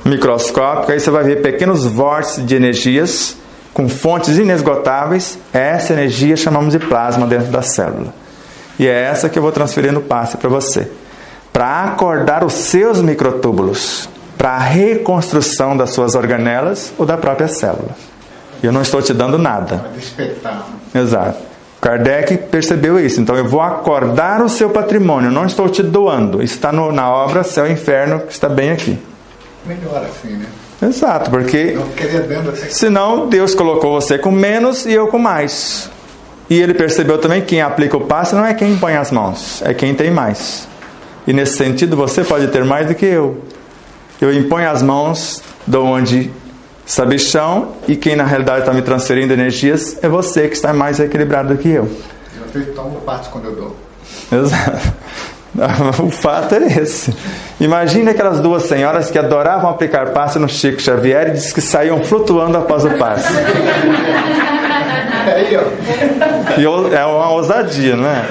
A: microscópio, aí você vai ver pequenos vórtices de energias com fontes inesgotáveis. Essa energia chamamos de plasma dentro da célula. E é essa que eu vou transferir no passe para você, para acordar os seus microtúbulos, para a reconstrução das suas organelas ou da própria célula. Eu não estou te dando nada.
D: Para despertar.
A: Exato. Kardec percebeu isso. Então eu vou acordar o seu patrimônio, não estou te doando. Isso está na obra Céu e Inferno, que está bem aqui.
D: Melhor assim, né?
A: Exato, porque
D: Não ficaria dando assim.
A: senão Deus colocou você com menos e eu com mais. E ele percebeu também que quem aplica o passe não é quem põe as mãos, é quem tem mais. E nesse sentido você pode ter mais do que eu. Eu imponho as mãos, dou onde sabichão, e quem na realidade está me transferindo energias é você que está mais equilibrado do que eu.
D: Eu tomo passo quando eu dou.
A: Exato. O fato é esse. Imagine aquelas duas senhoras que adoravam aplicar passe no Chico Xavier e diz que saíam flutuando após o passe.
D: Aí, ó.
A: E é uma ousadia, não é?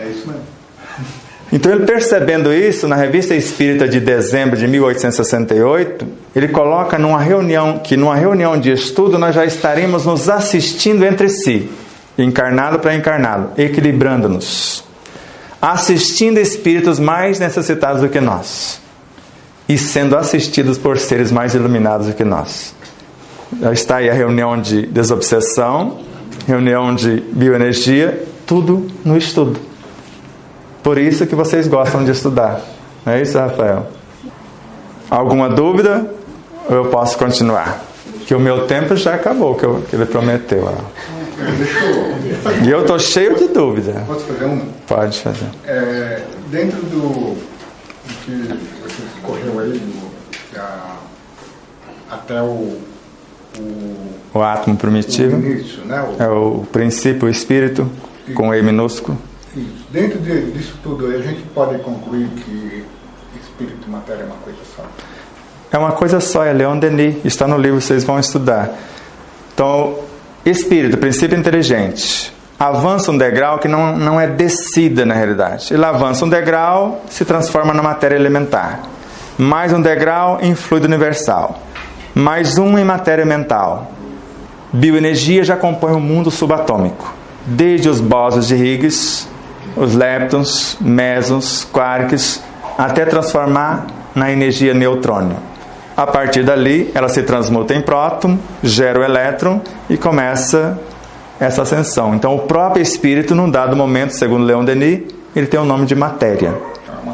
D: É isso mesmo.
A: Então ele, percebendo isso, na Revista Espírita de dezembro de 1868, ele coloca numa reunião de estudo nós já estaremos nos assistindo entre si, encarnado para encarnado, equilibrando-nos, assistindo espíritos mais necessitados do que nós e sendo assistidos por seres mais iluminados do que nós. Já está aí a reunião de desobsessão, reunião de bioenergia, tudo no estudo. Por isso que vocês gostam de estudar. Não é isso, Rafael? Alguma dúvida? Ou eu posso continuar? Que o meu tempo já acabou, que ele prometeu. E eu estou cheio de dúvida.
D: Posso fazer uma?
A: Pode fazer.
D: Dentro do que você escorreu aí, até o
A: átomo primitivo.
D: Início, né?
A: É o princípio, o espírito, com E minúsculo.
D: Isso. Dentro disso tudo, a gente pode concluir que espírito e matéria é uma coisa só.
A: É uma coisa só, é Leon Denis, está no livro, vocês vão estudar. Então, espírito, princípio inteligente, avança um degrau que não é descida na realidade. Ele avança um degrau, se transforma na matéria elementar. Mais um degrau em fluido universal. Mais um em matéria mental. Bioenergia já compõe o mundo subatômico. Desde os bósons de Higgs, os leptons, mesons, quarks, até transformar na energia neutrônio. A partir dali, ela se transmuta em próton, gera o elétron e começa essa ascensão. Então, o próprio espírito, num dado momento, segundo Leon Denis, ele tem o nome de matéria.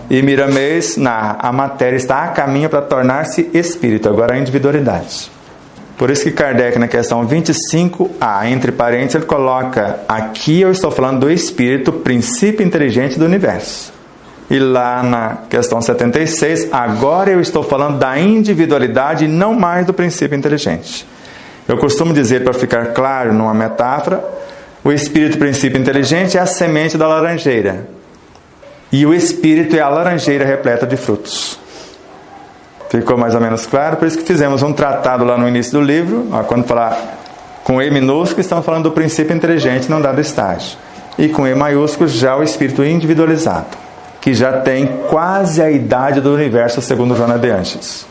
A: E Miramês, a matéria está a caminho para tornar-se espírito, agora a individualidade. Por isso que Kardec, na questão 25A, entre parênteses, ele coloca: aqui eu estou falando do espírito, princípio inteligente do universo. E lá na questão 76, agora eu estou falando da individualidade e não mais do princípio inteligente. Eu costumo dizer, para ficar claro numa metáfora, o espírito, princípio inteligente, é a semente da laranjeira. E o espírito é a laranjeira repleta de frutos. Ficou mais ou menos claro? Por isso que fizemos um tratado lá no início do livro. Quando falar com E minúsculo, estamos falando do princípio inteligente não dado estágio. E com E maiúsculo, já o espírito individualizado, que já tem quase a idade do universo, segundo Joana de Angelis.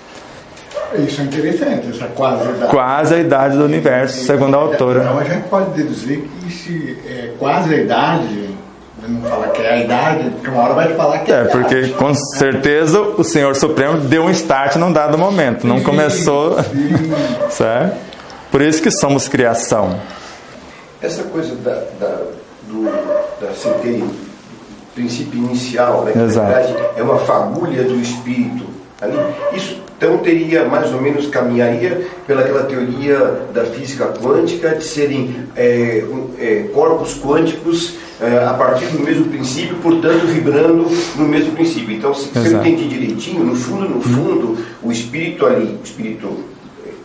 D: Isso é interessante, essa quase idade.
A: Quase a idade do universo, segundo a autora.
D: Então a gente pode deduzir que se é quase a idade, não fala que é a idade, porque uma hora vai falar que é a idade.
A: Porque com certeza o Senhor Supremo deu um start num dado momento, não começou, certo? Por isso que somos criação.
E: Essa coisa da CTI, princípio inicial, né, que na verdade é uma fagulha do espírito ali, isso então teria mais ou menos, caminharia pelaquela teoria da física quântica de serem corpos quânticos a partir do mesmo princípio, portanto vibrando no mesmo princípio. Então, se eu entendi direitinho, no fundo, o espírito ali, o espírito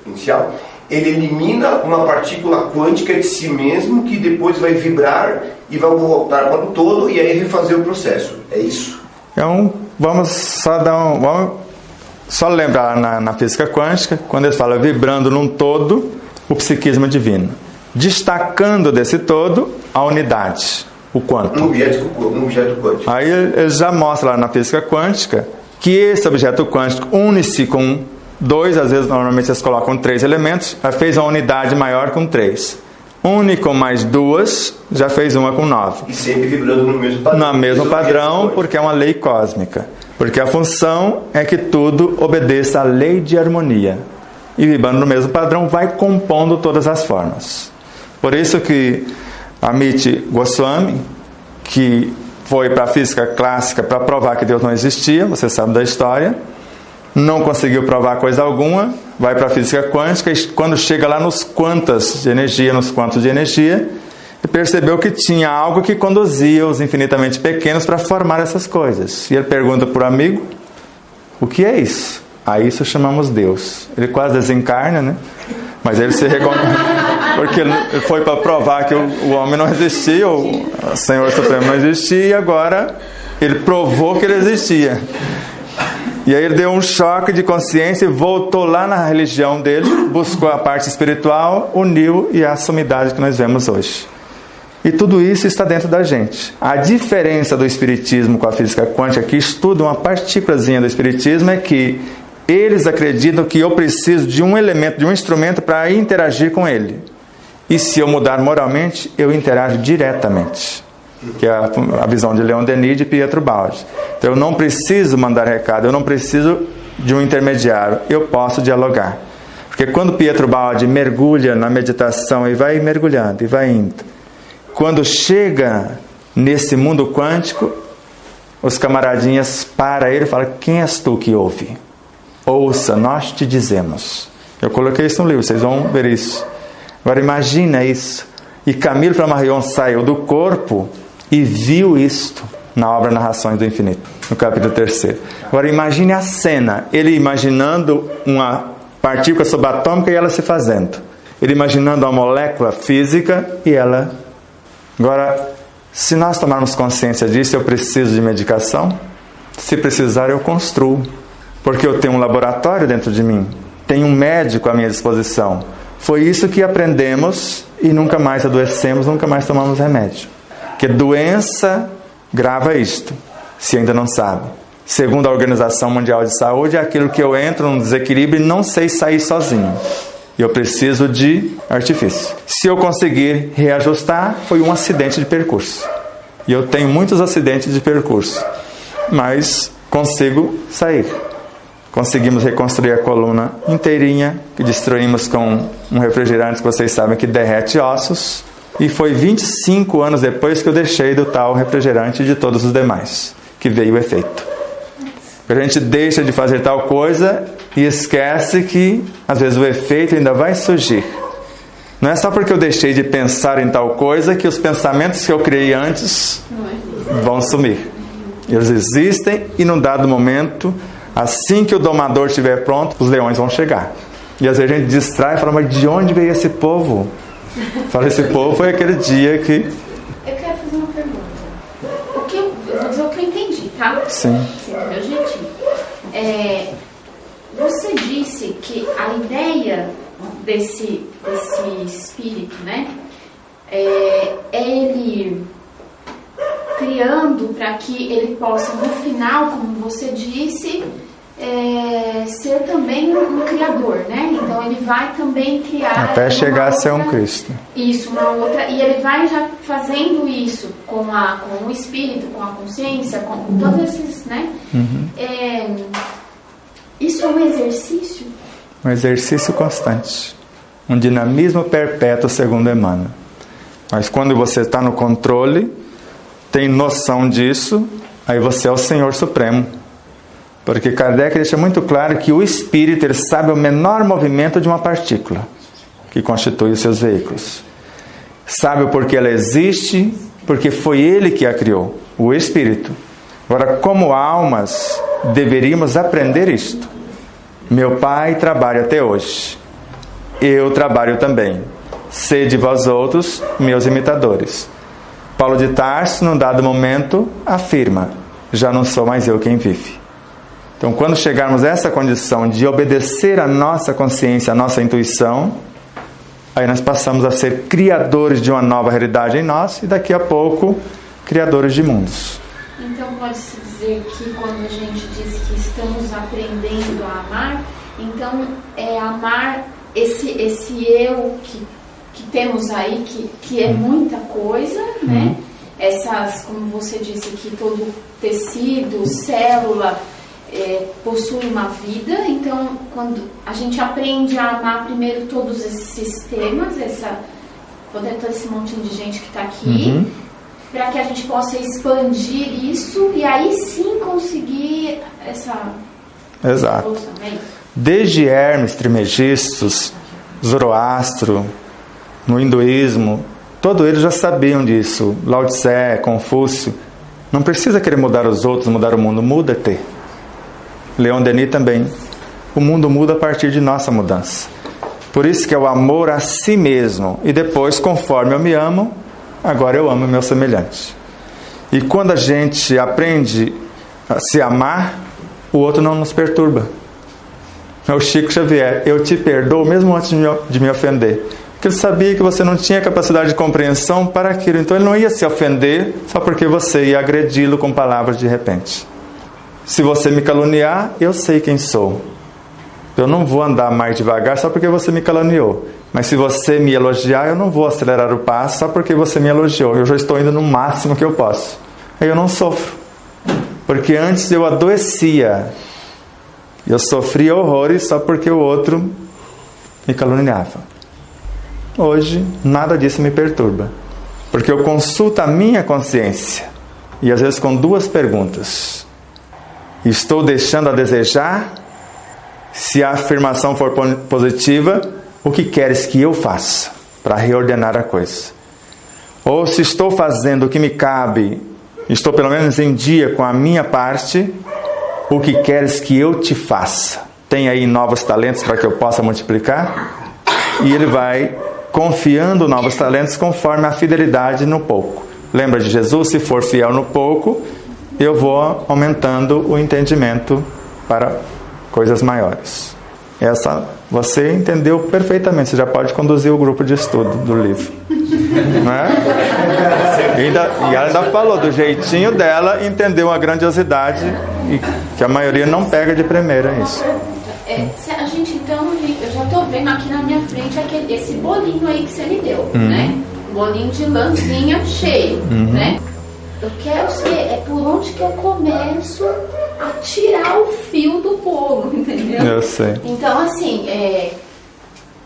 E: inicial, ele elimina uma partícula quântica de si mesmo que depois vai vibrar e vai voltar para o todo e aí refazer o processo. É isso?
A: Então, vamos só lembrar na física quântica, quando eles falam vibrando num todo, o psiquismo divino. Destacando desse todo a unidade, o quanto.
E: Um objeto quântico.
A: Aí eles já mostram lá na física quântica que esse objeto quântico une-se com 2, às vezes normalmente eles colocam 3 elementos, já fez uma unidade maior com 3. Une com mais 2, já fez uma com 9.
E: E sempre vibrando no mesmo padrão.
A: No mesmo padrão, porque é uma lei cósmica. Porque a função é que tudo obedeça à lei de harmonia. E vibrando no mesmo padrão, vai compondo todas as formas. Por isso que Amit Goswami, que foi para a física clássica para provar que Deus não existia, você sabe da história, não conseguiu provar coisa alguma, vai para a física quântica e quando chega lá nos quantos de energia, percebeu que tinha algo que conduzia os infinitamente pequenos para formar essas coisas. E ele pergunta para o amigo, o que é isso? A isso chamamos Deus. Ele quase desencarna, né? Mas ele se reconhece, porque ele foi para provar que o homem não existia, o Senhor Supremo não existia, e agora ele provou que ele existia. E aí ele deu um choque de consciência e voltou lá na religião dele, buscou a parte espiritual, uniu e é a sumidade que nós vemos hoje. E tudo isso está dentro da gente. A diferença do Espiritismo com a física quântica, que estuda uma partículazinha do Espiritismo, é que eles acreditam que eu preciso de um elemento, de um instrumento para interagir com ele. E se eu mudar moralmente, eu interajo diretamente. Que é a visão de Leon Denis e de Pietro Baldi. Então eu não preciso mandar recado, eu não preciso de um intermediário, eu posso dialogar. Porque quando Pietro Baldi mergulha na meditação e vai mergulhando e vai indo, quando chega nesse mundo quântico, os camaradinhas param ele e falam, quem és tu que ouve? Ouça, nós te dizemos. Eu coloquei isso no livro, vocês vão ver isso. Agora imagina isso. E Camille Flammarion saiu do corpo e viu isto na obra Narrações do Infinito, no capítulo 3º. Agora imagine a cena, ele imaginando uma partícula subatômica e ela se fazendo. Ele imaginando uma molécula física e ela... Agora, se nós tomarmos consciência disso, eu preciso de medicação? Se precisar, eu construo. Porque eu tenho um laboratório dentro de mim. Tenho um médico à minha disposição. Foi isso que aprendemos e nunca mais adoecemos, nunca mais tomamos remédio. Porque doença grava isto, se ainda não sabe. Segundo a Organização Mundial de Saúde, é aquilo que eu entro num desequilíbrio e não sei sair sozinho. E eu preciso de artifício. Se eu conseguir reajustar, foi um acidente de percurso. E eu tenho muitos acidentes de percurso. Mas consigo sair. Conseguimos reconstruir a coluna inteirinha, que destruímos com um refrigerante que vocês sabem que derrete ossos. E foi 25 anos depois que eu deixei do tal refrigerante e de todos os demais, que veio o efeito. A gente deixa de fazer tal coisa e esquece que, às vezes, o efeito ainda vai surgir. Não é só porque eu deixei de pensar em tal coisa que os pensamentos que eu criei antes vão sumir. Eles existem e, num dado momento, assim que o domador estiver pronto, os leões vão chegar. E às vezes a gente distrai e fala, mas de onde veio esse povo? Fala, esse povo foi aquele dia que...
F: Eu quero fazer uma pergunta. Eu vou dizer o que eu entendi, tá?
A: Sim.
F: Você entendeu jeitinho. Você disse que a ideia desse espírito, né? É ele criando para que ele possa, no final, como você disse, ser também um criador, né? Então ele vai também criar...
A: Até chegar a ser um Cristo.
F: Isso, uma outra... E ele vai já fazendo isso com o espírito, com a consciência, com todos esses, né?
A: Uhum.
F: Isso é um exercício?
A: Um exercício constante. Um dinamismo perpétuo, segundo Emmanuel. Mas quando você está no controle, tem noção disso, aí você é o Senhor Supremo. Porque Kardec deixa muito claro que o espírito, ele sabe o menor movimento de uma partícula que constitui os seus veículos. Sabe o porquê ela existe, porque foi ele que a criou, o espírito. Agora, como almas, deveríamos aprender isto. Meu pai trabalha até hoje. Eu trabalho também. Sede vós outros, meus imitadores. Paulo de Tarso, num dado momento, afirma, já não sou mais eu quem vive. Então, quando chegarmos a essa condição de obedecer a nossa consciência, a nossa intuição, aí nós passamos a ser criadores de uma nova realidade em nós e daqui a pouco, criadores de mundos.
F: Então, pode-se dizer que quando a gente diz que estamos aprendendo a amar, então é amar esse eu que temos aí, que é muita coisa, né? Essas, como você disse, que todo tecido, célula... possui uma vida. Então, quando a gente aprende a amar primeiro todos esses sistemas, todo esse monte de gente que está aqui, para que a gente possa expandir isso e aí sim conseguir
A: Exato. Desde Hermes Trismegisto, Zoroastro, no hinduísmo, todos eles já sabiam disso. Lao Tse, Confúcio. Não precisa querer mudar os outros, mudar o mundo. Muda-te. Leon Denis também. O mundo muda a partir de nossa mudança. Por isso que é o amor a si mesmo. E depois, conforme eu me amo, agora eu amo o meu semelhante. E quando a gente aprende a se amar, o outro não nos perturba. É o Chico Xavier. Eu te perdoo mesmo antes de me ofender. Porque ele sabia que você não tinha capacidade de compreensão para aquilo. Então ele não ia se ofender só porque você ia agredi-lo com palavras de repente. Se você me caluniar, eu sei quem sou. Eu não vou andar mais devagar só porque você me caluniou. Mas se você me elogiar, eu não vou acelerar o passo só porque você me elogiou. Eu já estou indo no máximo que eu posso. Aí eu não sofro. Porque antes eu adoecia. Eu sofria horrores só porque o outro me caluniava. Hoje, nada disso me perturba. Porque eu consulto a minha consciência. E às vezes com duas perguntas. Estou deixando a desejar? Se a afirmação for positiva, o que queres que eu faça para reordenar a coisa? Ou se estou fazendo o que me cabe, estou pelo menos em dia com a minha parte, o que queres que eu te faça? Tem aí novos talentos para que eu possa multiplicar? E ele vai confiando novos talentos conforme a fidelidade no pouco. Lembra de Jesus? Se for fiel no pouco, eu vou aumentando o entendimento para coisas maiores. Essa você entendeu perfeitamente. Você já pode conduzir o grupo de estudo do livro. Não é? E ela ainda falou do jeitinho dela, entendeu a grandiosidade e que a maioria não pega de primeira isso.
F: A gente então, eu já estou vendo aqui na minha frente esse bolinho aí que você me deu, né? Bolinho de lãzinha cheio, né? Eu quero ser, por onde que eu começo a tirar o fio do bolo, entendeu?
A: Eu sei.
F: Então, assim,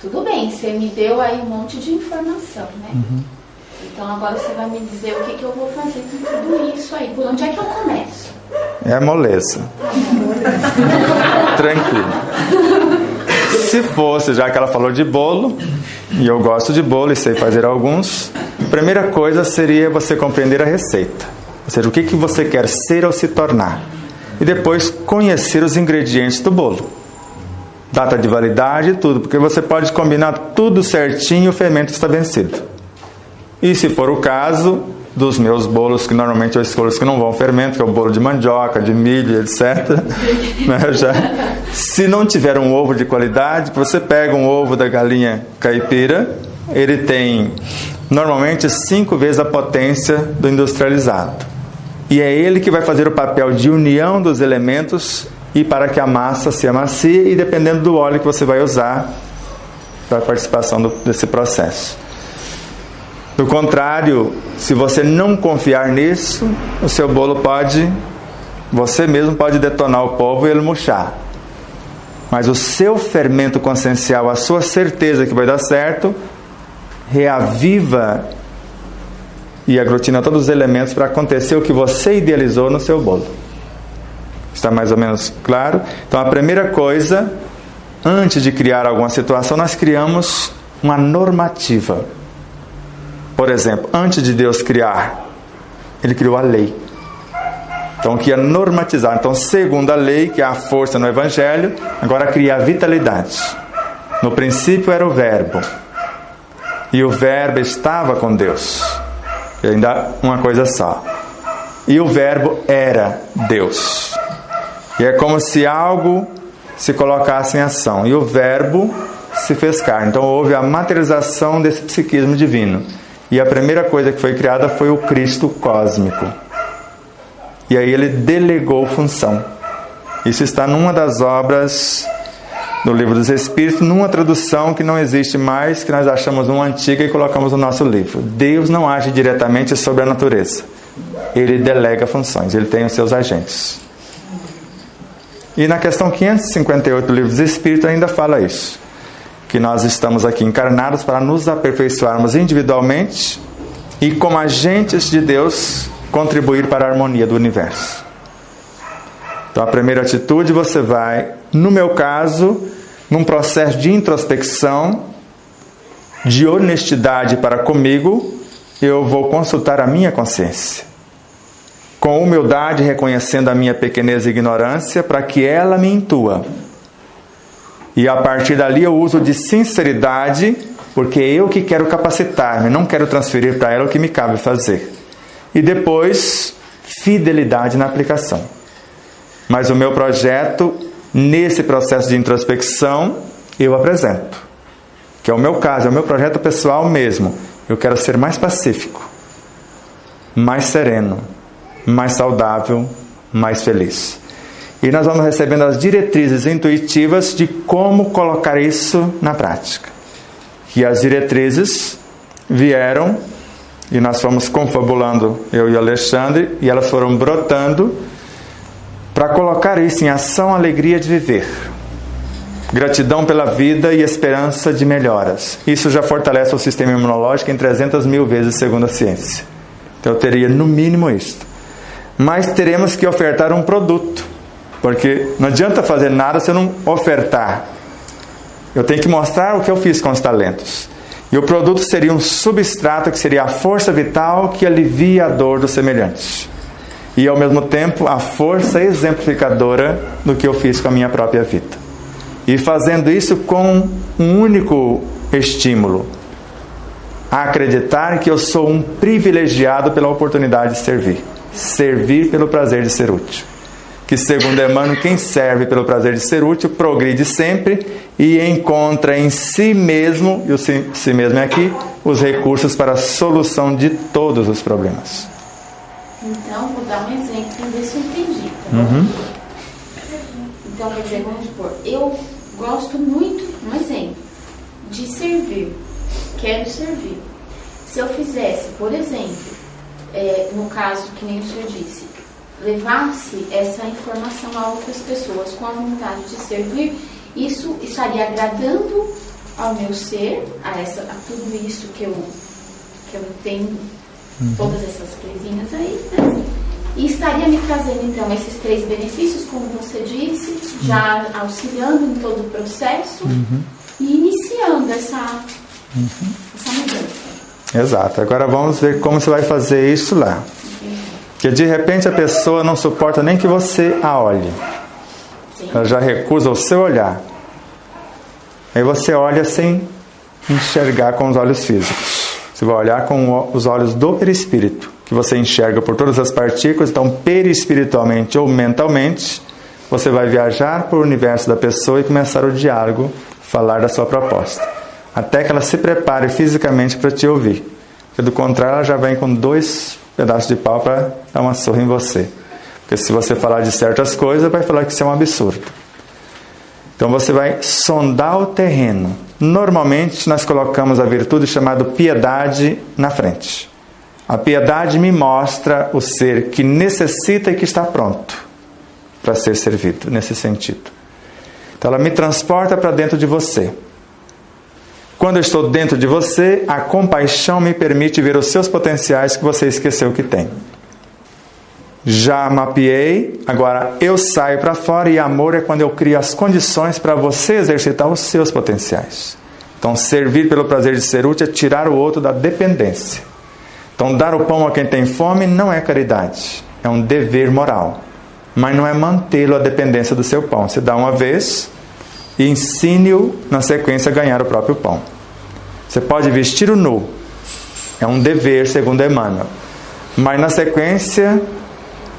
F: tudo bem, você me deu aí um monte de informação, né? Então agora você vai me dizer o que eu vou fazer com tudo isso aí. Por onde é que eu começo?
A: É moleza. Tranquilo. Se fosse, já que ela falou de bolo, e eu gosto de bolo e sei fazer alguns, a primeira coisa seria você compreender a receita. Ou seja, o que você quer ser ou se tornar. E depois conhecer os ingredientes do bolo. Data de validade e tudo, porque você pode combinar tudo certinho e o fermento está vencido. E se for o caso dos meus bolos, que normalmente eu escolho os que não vão fermento, que é o bolo de mandioca, de milho, etc. Se não tiver um ovo de qualidade, você pega um ovo da galinha caipira, ele tem normalmente 5 vezes a potência do industrializado. E é ele que vai fazer o papel de união dos elementos e para que a massa se amacie, e dependendo do óleo que você vai usar para a participação desse processo. Do contrário, se você não confiar nisso, o seu bolo você mesmo pode detonar o polvo e ele murchar. Mas o seu fermento consciencial, a sua certeza que vai dar certo, reaviva e aglutina todos os elementos para acontecer o que você idealizou no seu bolo. Está mais ou menos claro? Então a primeira coisa, antes de criar alguma situação, nós criamos uma normativa. Por exemplo, antes de Deus criar, Ele criou a lei. Então, que ia normatizar. Então, segundo a lei, que é a força no Evangelho, agora cria a vitalidade. No princípio era o Verbo. E o Verbo estava com Deus. E ainda uma coisa só. E o Verbo era Deus. E é como se algo se colocasse em ação. E o Verbo se fez carne. Então, houve a materialização desse psiquismo divino. E a primeira coisa que foi criada foi o Cristo cósmico. E aí ele delegou função. Isso está numa das obras do Livro dos Espíritos, numa tradução que não existe mais, que nós achamos uma antiga e colocamos no nosso livro. Deus não age diretamente sobre a natureza. Ele delega funções, ele tem os seus agentes. E na questão 558 do Livro dos Espíritos ainda fala isso. Que nós estamos aqui encarnados para nos aperfeiçoarmos individualmente e como agentes de Deus contribuir para a harmonia do universo. Então a primeira atitude, você vai, no meu caso, num processo de introspecção, de honestidade para comigo, eu vou consultar a minha consciência. Com humildade, reconhecendo a minha pequenez e ignorância, para que ela me intua. E a partir dali eu uso de sinceridade, porque eu que quero capacitar-me, não quero transferir para ela o que me cabe fazer. E depois, fidelidade na aplicação. Mas o meu projeto, nesse processo de introspecção, eu apresento. Que é o meu caso, é o meu projeto pessoal mesmo. Eu quero ser mais pacífico, mais sereno, mais saudável, mais feliz. E nós vamos recebendo as diretrizes intuitivas de como colocar isso na prática. E as diretrizes vieram, e nós fomos confabulando, eu e o Alexandre, e elas foram brotando para colocar isso em ação, alegria de viver. Gratidão pela vida e esperança de melhoras. Isso já fortalece o sistema imunológico em 300 mil vezes, segundo a ciência. Então eu teria no mínimo isso. Mas teremos que ofertar um produto. Porque não adianta fazer nada se eu não ofertar. Eu tenho que mostrar o que eu fiz com os talentos. E o produto seria um substrato que seria a força vital que alivia a dor do semelhante. E ao mesmo tempo a força exemplificadora do que eu fiz com a minha própria vida. E fazendo isso com um único estímulo. A acreditar que eu sou um privilegiado pela oportunidade de servir. Servir pelo prazer de ser útil. Que segundo Emmanuel, quem serve pelo prazer de ser útil, progride sempre e encontra em si mesmo, e o si mesmo é aqui, os recursos para a solução de todos os problemas.
F: Então, vou dar um exemplo para ver se eu entendi. Tá bom? Então, quer dizer, vamos supor, eu gosto muito, um exemplo, de servir, quero servir. Se eu fizesse, por exemplo, no caso que nem o senhor disse, levasse essa informação a outras pessoas com a vontade de servir, isso estaria agradando ao meu ser, a tudo isso que eu entendo, todas essas coisinhas aí, né? E estaria me trazendo então esses 3 benefícios, como você disse, já auxiliando em todo o processo e iniciando essa mudança.
A: Exato. Agora vamos ver como você vai fazer isso lá. Porque de repente a pessoa não suporta nem que você a olhe. Sim. Ela já recusa o seu olhar. Aí você olha sem enxergar com os olhos físicos. Você vai olhar com os olhos do perispírito, que você enxerga por todas as partículas. Então, perispiritualmente ou mentalmente, você vai viajar por o universo da pessoa e começar o diálogo, falar da sua proposta. Até que ela se prepare fisicamente para te ouvir. Porque do contrário, ela já vem com 2 pedaços de pau para dar uma surra em você. Porque se você falar de certas coisas, vai falar que isso é um absurdo. Então você vai sondar o terreno. Normalmente nós colocamos a virtude chamada piedade na frente. A piedade me mostra o ser que necessita e que está pronto para ser servido, nesse sentido. Então ela me transporta para dentro de você. Quando eu estou dentro de você, a compaixão me permite ver os seus potenciais que você esqueceu que tem. Já mapeei, agora eu saio para fora e amor é quando eu crio as condições para você exercitar os seus potenciais. Então, servir pelo prazer de ser útil é tirar o outro da dependência. Então, dar o pão a quem tem fome não é caridade, é um dever moral. Mas não é mantê-lo à dependência do seu pão. Você dá uma vez e ensine-o na sequência a ganhar o próprio pão. Você pode vestir o nu, é um dever segundo Emmanuel. Mas na sequência,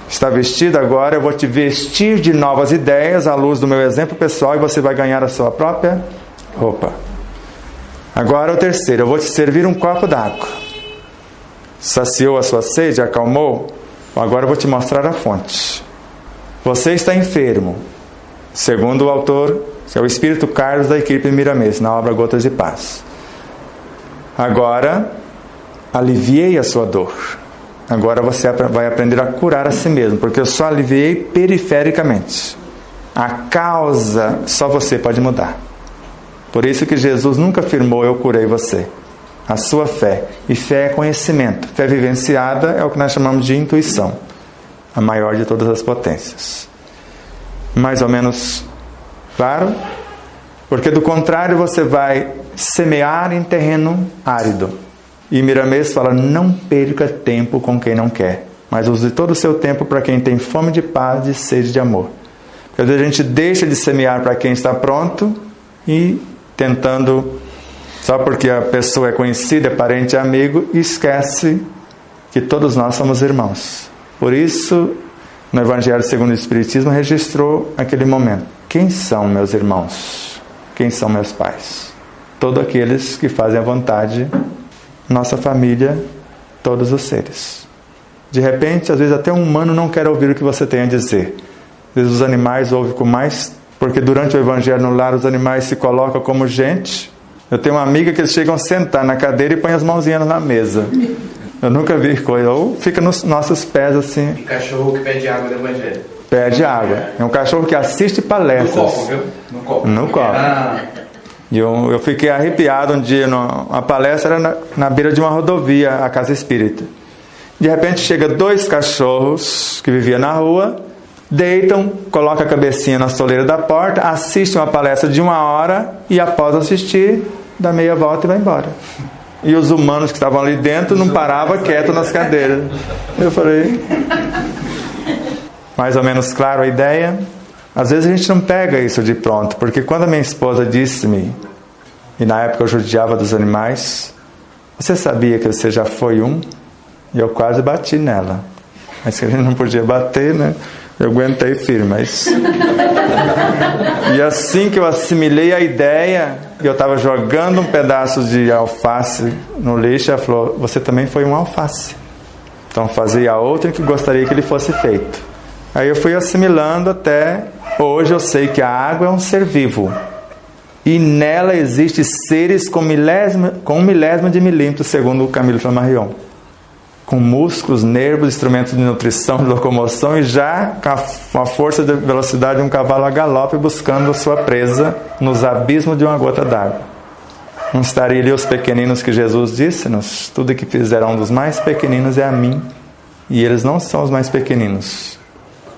A: está vestido agora, eu vou te vestir de novas ideias à luz do meu exemplo pessoal e você vai ganhar a sua própria roupa. Agora o terceiro, eu vou te servir um copo d'água. Saciou a sua sede, acalmou? Agora eu vou te mostrar a fonte. Você está enfermo, segundo o autor, que é o Espírito Carlos da equipe Miramês, na obra Gotas de Paz. Agora, aliviei a sua dor. Agora você vai aprender a curar a si mesmo, porque eu só aliviei perifericamente. A causa só você pode mudar. Por isso que Jesus nunca afirmou, eu curei você. A sua fé. E fé é conhecimento. Fé vivenciada é o que nós chamamos de intuição. A maior de todas as potências. Mais ou menos claro? Porque do contrário você vai semear em terreno árido. E Miramês fala, não perca tempo com quem não quer, mas use todo o seu tempo para quem tem fome de paz e sede de amor. Porque às vezes a gente deixa de semear para quem está pronto e tentando, só porque a pessoa é conhecida, é parente, é amigo, e esquece que todos nós somos irmãos. Por isso, no Evangelho segundo o Espiritismo, registrou aquele momento. Quem são meus irmãos? Quem são meus pais? Todos aqueles que fazem a vontade, nossa família, todos os seres. De repente, às vezes até um humano não quer ouvir o que você tem a dizer. Às vezes os animais ouvem com mais, porque durante o Evangelho no lar os animais se colocam como gente. Eu tenho uma amiga que eles chegam a sentar na cadeira e põem as mãozinhas na mesa. Eu nunca vi coisa. Ou fica nos nossos pés assim.
B: E cachorro que pede água do Evangelho.
A: Pede água. É um cachorro que assiste palestras.
B: No copo, viu? No copo.
A: No copo. E eu fiquei arrepiado um dia. A palestra era na beira de uma rodovia, a Casa Espírita. De repente chega 2 cachorros que viviam na rua, deitam, colocam a cabecinha na soleira da porta, assistem uma palestra de 1 hora e após assistir, dá meia volta e vai embora. E os humanos que estavam ali dentro não paravam quietos nas cadeiras. Eu falei... Mais ou menos claro a ideia? Às vezes a gente não pega isso de pronto, porque quando a minha esposa disse-me, e na época eu judiava dos animais, você sabia que você já foi um? E eu quase bati nela. Mas que a gente não podia bater, né? Eu aguentei firme, mas... E assim que eu assimilei a ideia, e eu estava jogando um pedaço de alface no lixo, ela falou, você também foi um alface. Então fazia a outra que gostaria que ele fosse feito. Aí eu fui assimilando até hoje eu sei que a água é um ser vivo. E nela existem seres com 1 milésima de milímetro, segundo o Camilo Flammarion. Com músculos, nervos, instrumentos de nutrição, de locomoção e já com a força de velocidade de um cavalo a galope buscando sua presa nos abismos de uma gota d'água. Não estariam ali os pequeninos que Jesus disse-nos? Tudo que fizeram dos mais pequeninos é a mim. E eles não são os mais pequeninos.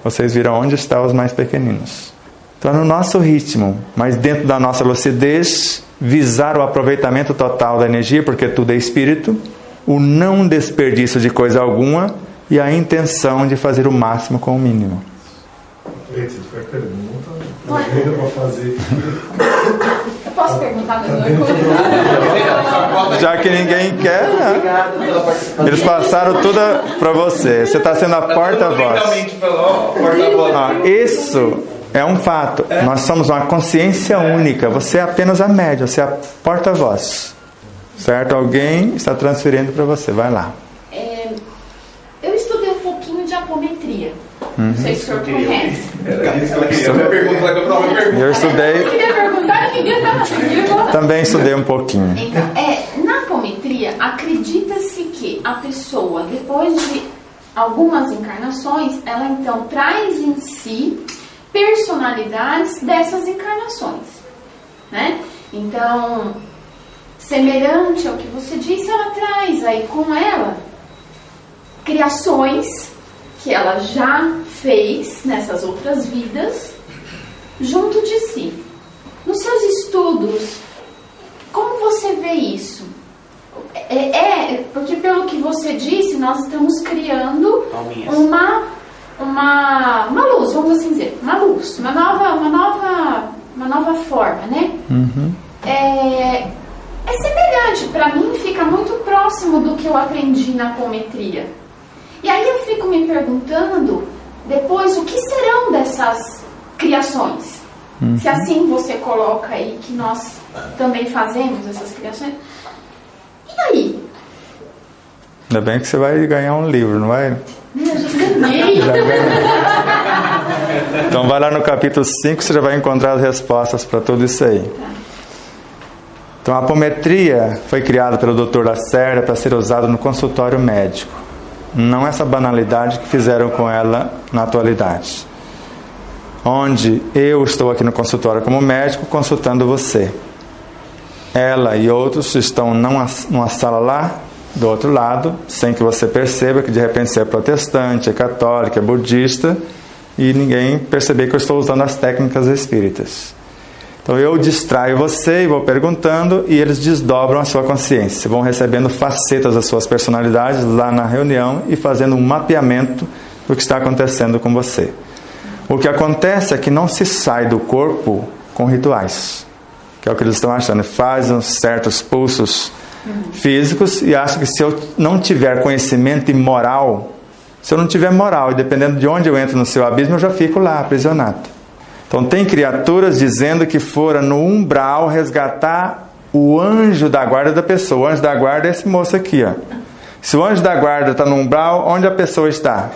A: Vocês viram onde estão os mais pequeninos. Então é no nosso ritmo, mas dentro da nossa lucidez, visar o aproveitamento total da energia, porque tudo é espírito, o não desperdício de coisa alguma e a intenção de fazer o máximo com o mínimo.
G: Se tiver pergunta, eu vou fazer.
F: Eu posso perguntar meu nome?
A: Já que ninguém quer, né? Eles passaram tudo para você. Você está sendo a porta-voz. Isso é um fato. Nós somos uma consciência única. Você é apenas a média, você é a porta-voz. Certo? Alguém está transferindo para você. Vai lá.
F: Eu estudei um pouquinho de apometria. Não sei se o senhor conhece.
B: Era isso que ela queria. Minha pergunta lá que eu prova a pergunta.
A: Eu estudei.
F: Eu queria perguntar, ninguém estava.
A: Também estudei um pouquinho.
F: Então, na apometria, acredita-se que a pessoa, depois de algumas encarnações, ela então traz em si personalidades dessas encarnações, né? Então, semelhante ao que você disse, ela traz aí com ela criações que ela já fez nessas outras vidas junto de si. Nos seus estudos, como você vê isso? Porque pelo que você disse, nós estamos criando uma luz, vamos assim dizer, uma luz, uma nova forma, né?
A: Uhum.
F: É semelhante, para mim fica muito próximo do que eu aprendi na apometria. E aí eu fico me perguntando depois o que serão dessas criações.
A: Uhum.
F: Se assim você coloca aí que nós também fazemos essas criações. E aí?
A: Ainda bem que você vai ganhar um livro, não vai?
F: Eu já ganhei.
A: Então vai lá no capítulo 5, você já vai encontrar as respostas para tudo isso aí.
F: Tá.
A: Então a apometria foi criada pelo Dr. Lacerda para ser usada no consultório médico. Não essa banalidade que fizeram com ela na atualidade. Onde eu estou aqui no consultório como médico consultando você. Ela e outros estão numa sala lá do outro lado, sem que você perceba que de repente você é protestante, é católico, é budista, e ninguém perceber que eu estou usando as técnicas espíritas. Então eu distraio você e vou perguntando, e eles desdobram a sua consciência. Vão recebendo facetas das suas personalidades lá na reunião e fazendo um mapeamento do que está acontecendo com você. O que acontece é que não se sai do corpo com rituais, que é o que eles estão achando. Fazem certos pulsos físicos e acham que se eu não tiver conhecimento e moral, se eu não tiver moral, e dependendo de onde eu entro no seu abismo, eu já fico lá aprisionado. Então tem criaturas dizendo que foram no umbral resgatar o anjo da guarda da pessoa. O anjo da guarda é esse moço aqui, ó. Se o anjo da guarda está no umbral, onde a pessoa está?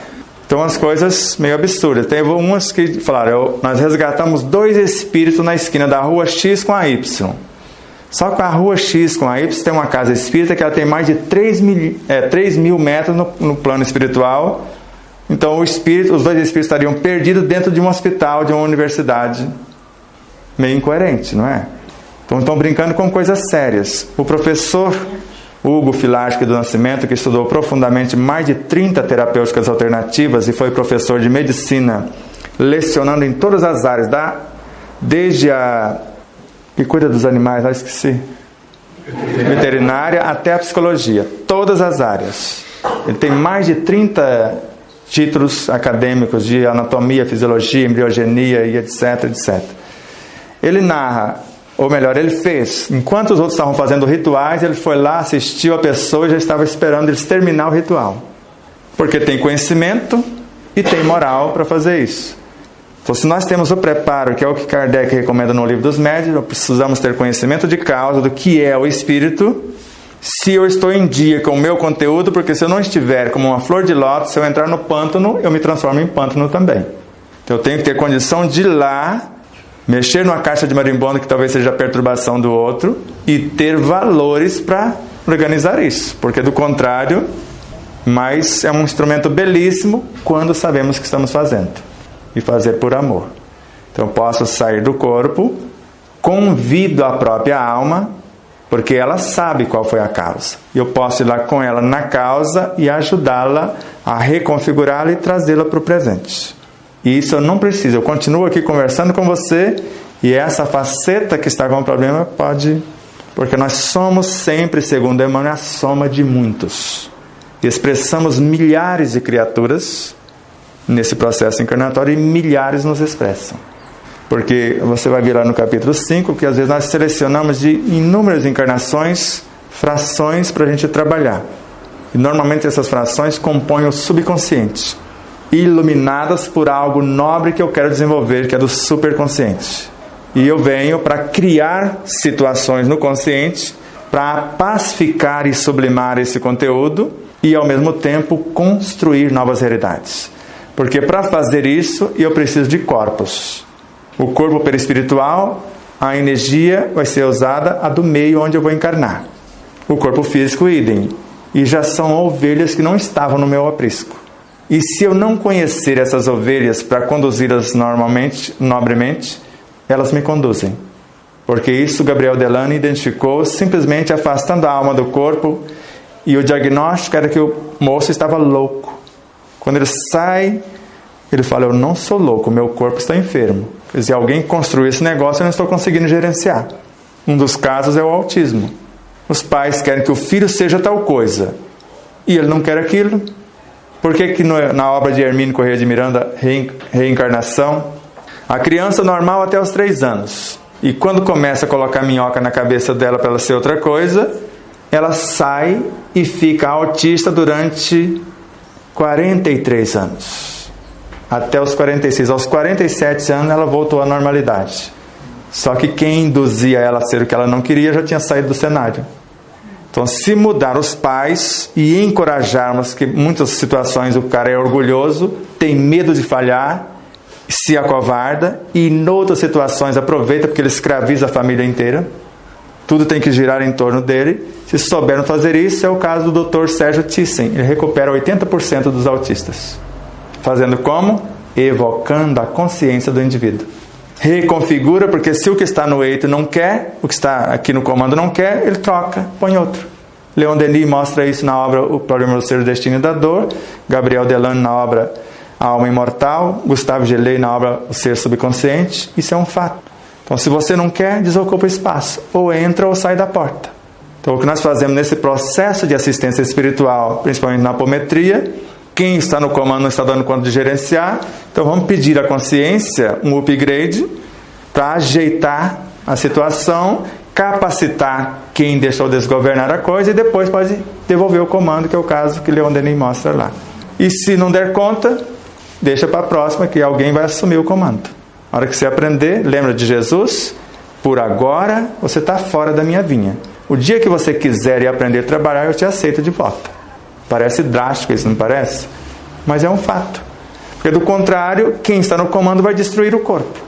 A: Então as coisas meio absurdas. Teve umas que falaram, nós resgatamos 2 espíritos na esquina da rua X com a Y. Só que a rua X com a Y tem uma casa espírita que ela tem mais de 3 mil metros no plano espiritual. Então os 2 espíritos estariam perdidos dentro de um hospital, de uma universidade. Meio incoerente, não é? Então estão brincando com coisas sérias. O professor Hugo Filarski do Nascimento, que estudou profundamente mais de 30 terapêuticas alternativas e foi professor de medicina, lecionando em todas as áreas, desde a que cuida dos animais, esqueci, veterinária até a psicologia, todas as áreas. Ele tem mais de 30 títulos acadêmicos de anatomia, fisiologia, embriogenia e etc, etc. Ele narra, ou melhor, ele fez, enquanto os outros estavam fazendo rituais, ele foi lá, assistiu a pessoa e já estava esperando eles terminar o ritual. Porque tem conhecimento e tem moral para fazer isso. Então, se nós temos o preparo, que é o que Kardec recomenda no Livro dos Médiuns, precisamos ter conhecimento de causa do que é o espírito, se eu estou em dia com o meu conteúdo, porque se eu não estiver como uma flor de lótus, se eu entrar no pântano, eu me transformo em pântano também. Então eu tenho que ter condição de ir lá, mexer numa caixa de marimbondo, que talvez seja a perturbação do outro, e ter valores para organizar isso, porque do contrário, mas é um instrumento belíssimo quando sabemos o que estamos fazendo, e fazer por amor. Então eu posso sair do corpo, convido a própria alma, porque ela sabe qual foi a causa. Eu posso ir lá com ela na causa e ajudá-la a reconfigurá-la e trazê-la para o presente. E isso eu não preciso. Eu continuo aqui conversando com você e essa faceta que está com o problema pode... Porque nós somos sempre, segundo Emmanuel, a soma de muitos. E expressamos milhares de criaturas nesse processo encarnatório e milhares nos expressam. Porque você vai ver lá no capítulo 5 que às vezes nós selecionamos de inúmeras encarnações, frações para a gente trabalhar. E normalmente essas frações compõem o subconsciente, iluminadas por algo nobre que eu quero desenvolver, que é do superconsciente. E eu venho para criar situações no consciente, para pacificar e sublimar esse conteúdo e ao mesmo tempo construir novas realidades. Porque para fazer isso eu preciso de corpos. O corpo perispiritual, a energia vai ser usada a do meio onde eu vou encarnar. O corpo físico, idem. E já são ovelhas que não estavam no meu aprisco. E se eu não conhecer essas ovelhas para conduzi-las nobremente, elas me conduzem. Porque isso Gabriel Delano identificou simplesmente afastando a alma do corpo, e o diagnóstico era que o moço estava louco. Quando ele sai, ele fala, eu não sou louco, meu corpo está enfermo. Quer dizer, alguém construiu esse negócio e eu não estou conseguindo gerenciar. Um dos casos é o autismo. Os pais querem que o filho seja tal coisa e ele não quer aquilo. Por que na obra de Hermínio Corrêa de Miranda, Reencarnação, a criança normal até os 3 anos, e quando começa a colocar minhoca na cabeça dela para ela ser outra coisa, ela sai e fica autista durante 43 anos. Até os 46. Aos 47 anos ela voltou à normalidade. Só que quem induzia ela a ser o que ela não queria já tinha saído do cenário. Então, se mudar os pais e encorajarmos, que em muitas situações o cara é orgulhoso, tem medo de falhar, se acovarda, e em outras situações aproveita porque ele escraviza a família inteira. Tudo tem que girar em torno dele. Se souberam fazer isso, é o caso do Dr. Sérgio Thyssen. Ele recupera 80% dos autistas. Fazendo como? Evocando a consciência do indivíduo. Reconfigura, porque se o que está no eito não quer, o que está aqui no comando não quer, ele troca, põe outro. Leon Denis mostra isso na obra O Problema do Ser, o Destino e da Dor. Gabriel Delano na obra a alma imortal. Gustave Gelei, na obra O Ser Subconsciente, isso é um fato. Então, se você não quer, desocupa o espaço. Ou entra ou sai da porta. Então, o que nós fazemos nesse processo de assistência espiritual, principalmente na apometria, quem está no comando não está dando conta de gerenciar, então vamos pedir à consciência um upgrade para ajeitar a situação, capacitar quem deixou desgovernar a coisa e depois pode devolver o comando, que é o caso que Leon Denis mostra lá. E se não der conta, deixa para a próxima, que alguém vai assumir o comando. Na hora que você aprender, lembra de Jesus? Por agora, você está fora da minha vinha. O dia que você quiser ir aprender a trabalhar, eu te aceito de volta. Parece drástico isso, não parece? Mas é um fato. Porque do contrário, quem está no comando vai destruir o corpo.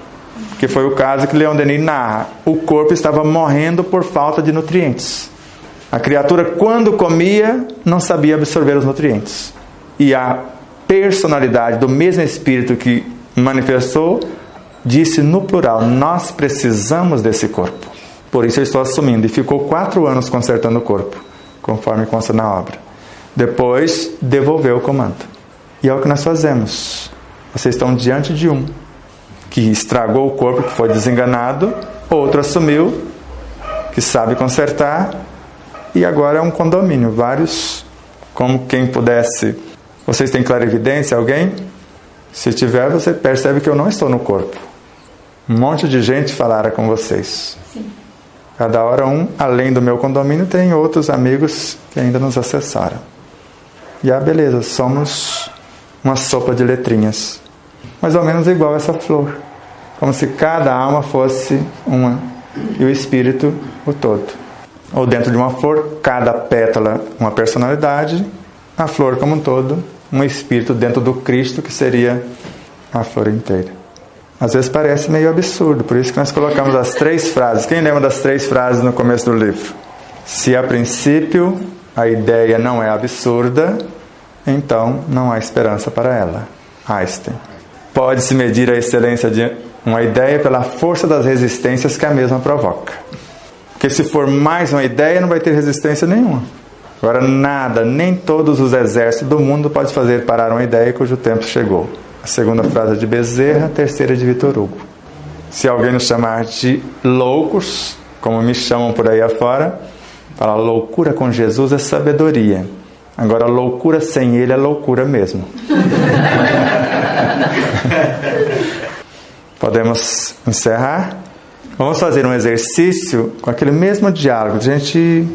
A: Que foi o caso que Leon Denis narra. O corpo estava morrendo por falta de nutrientes. A criatura, quando comia, não sabia absorver os nutrientes. E a personalidade do mesmo espírito que manifestou, disse no plural, nós precisamos desse corpo. Por isso eu estou assumindo. E ficou 4 anos consertando o corpo, conforme consta na obra. Depois, devolveu o comando. E é o que nós fazemos. Vocês estão diante de um que estragou o corpo, que foi desenganado. Outro assumiu, que sabe consertar. E agora é um condomínio. Vários, como quem pudesse. Vocês têm clarividência, alguém? Se tiver, você percebe que eu não estou no corpo. Um monte de gente falara com vocês.
F: Sim.
A: Cada hora além do meu condomínio, tem outros amigos que ainda nos acessaram. E beleza, somos uma sopa de letrinhas. Mais ou menos igual essa flor. Como se cada alma fosse uma e o espírito o todo. Ou dentro de uma flor, cada pétala uma personalidade, a flor como um todo, um espírito dentro do Cristo, que seria a flor inteira. Às vezes parece meio absurdo, por isso que nós colocamos as 3 frases. Quem lembra das 3 frases no começo do livro? Se a princípio a ideia não é absurda, então não há esperança para ela. Einstein. Pode-se medir a excelência de uma ideia pela força das resistências que a mesma provoca. Porque se for mais uma ideia, não vai ter resistência nenhuma. Agora nada, nem todos os exércitos do mundo podem fazer parar uma ideia cujo tempo chegou. A segunda frase é de Bezerra, a terceira é de Vitor Hugo. Se alguém nos chamar de loucos, como me chamam por aí afora, fala, loucura com Jesus é sabedoria. Agora, loucura sem ele é loucura mesmo. Podemos encerrar? Vamos fazer um exercício com aquele mesmo diálogo, a gente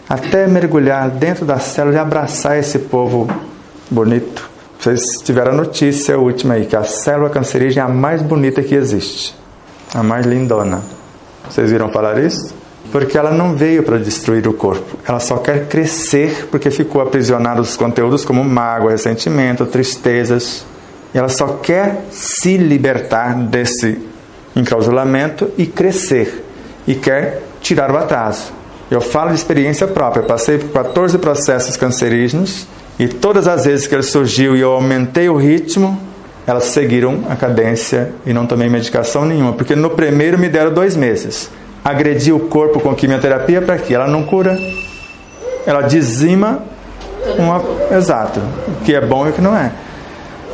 A: até mergulhar dentro da célula e abraçar esse povo bonito. Vocês tiveram a notícia última aí, que a célula cancerígena é a mais bonita que existe. A mais lindona. Vocês viram falar isso? Porque ela não veio para destruir o corpo. Ela só quer crescer porque ficou aprisionada nos conteúdos como mágoa, ressentimento, tristezas. E ela só quer se libertar desse enclausulamento e crescer. E quer tirar o atraso. Eu falo de experiência própria. Eu passei por 14 processos cancerígenos e todas as vezes que ele surgiu e eu aumentei o ritmo, elas seguiram a cadência e não tomei medicação nenhuma. Porque no primeiro me deram 2 meses. Agredi o corpo com quimioterapia para quê? Ela não cura. Ela dizima exato, o que é bom e o que não é.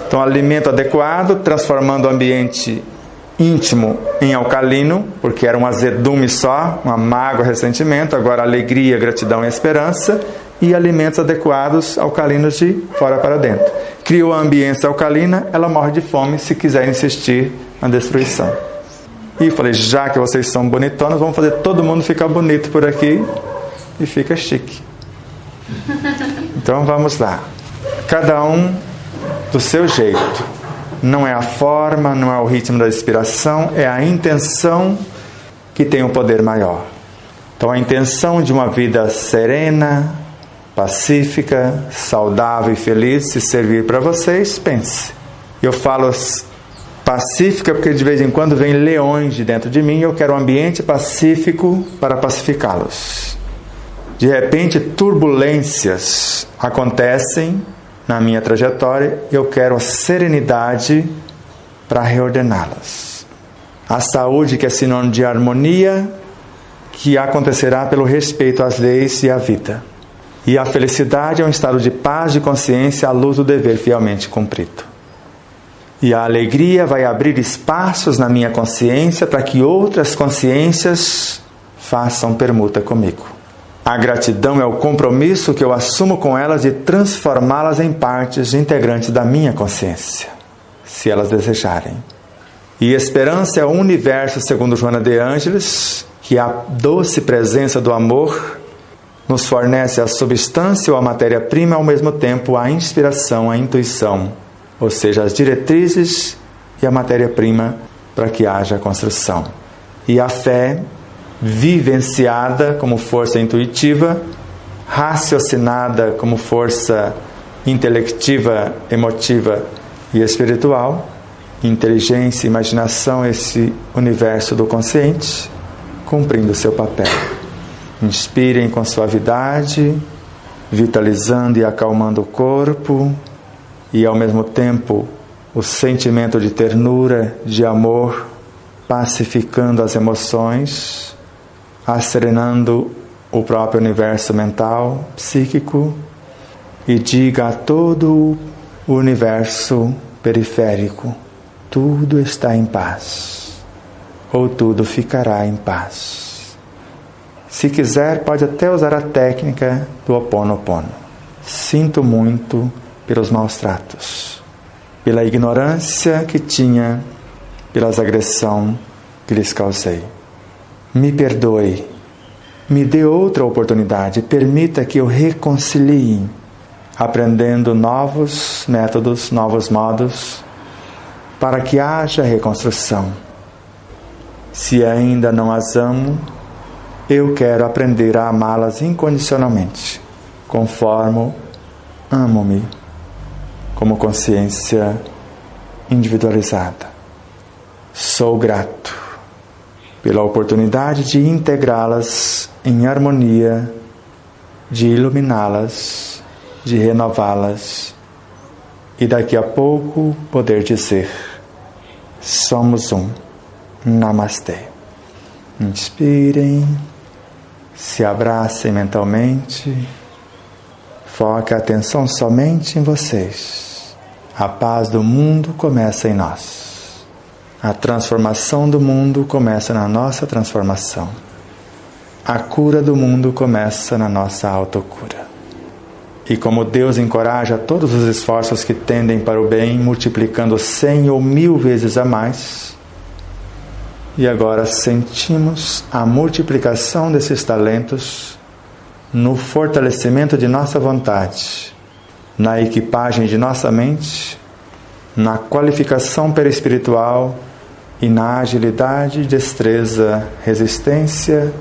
A: Então, alimento adequado, transformando o ambiente íntimo em alcalino, porque era um azedume só, uma mágoa, ressentimento, agora alegria, gratidão e esperança, e alimentos adequados, alcalinos de fora para dentro. Criou a ambiência alcalina, ela morre de fome se quiser insistir na destruição. E falei, já que vocês são bonitonas, vamos fazer todo mundo ficar bonito por aqui e fica chique. Então vamos lá. Cada um do seu jeito. Não é a forma, não é o ritmo da inspiração, é a intenção que tem um poder maior. Então a intenção de uma vida serena, pacífica, saudável e feliz, se servir para vocês, pense. Eu falo pacífica porque de vez em quando vem leões de dentro de mim e eu quero um ambiente pacífico para pacificá-los. De repente, turbulências acontecem na minha trajetória e eu quero a serenidade para reordená-las. A saúde, que é sinônimo de harmonia, que acontecerá pelo respeito às leis e à vida. E a felicidade é um estado de paz de consciência à luz do dever fielmente cumprido. E a alegria vai abrir espaços na minha consciência para que outras consciências façam permuta comigo. A gratidão é o compromisso que eu assumo com elas de transformá-las em partes integrantes da minha consciência, se elas desejarem. E esperança é o universo, segundo Joana de Ângeles, que a doce presença do amor nos fornece a substância ou a matéria-prima, ao mesmo tempo a inspiração, a intuição, ou seja, as diretrizes e a matéria-prima para que haja construção. E a fé, vivenciada como força intuitiva, raciocinada como força intelectiva, emotiva e espiritual, inteligência, imaginação, esse universo do consciente, cumprindo seu papel. Inspirem com suavidade, vitalizando e acalmando o corpo, e ao mesmo tempo o sentimento de ternura, de amor, pacificando as emoções, acerenando o próprio universo mental, psíquico, e diga a todo o universo periférico: tudo está em paz, ou tudo ficará em paz. Se quiser, pode até usar a técnica do Ho Oponopono. Sinto muito pelos maus tratos, pela ignorância que tinha, pelas agressões que lhes causei. Me perdoe, me dê outra oportunidade, permita que eu reconcilie, aprendendo novos métodos, novos modos, para que haja reconstrução. Se ainda não as amo, eu quero aprender a amá-las incondicionalmente, conforme amo-me, como consciência individualizada. Sou grato pela oportunidade de integrá-las em harmonia, de iluminá-las, de renová-las, e daqui a pouco poder dizer: somos um. Namastê. Inspirem, se abracem mentalmente, foque a atenção somente em vocês. A paz do mundo começa em nós. A transformação do mundo começa na nossa transformação. A cura do mundo começa na nossa autocura. E como Deus encoraja todos os esforços que tendem para o bem, multiplicando 100 ou 1000 vezes a mais, e agora sentimos a multiplicação desses talentos no fortalecimento de nossa vontade, na equipagem de nossa mente, na qualificação perispiritual e na agilidade, destreza, resistência,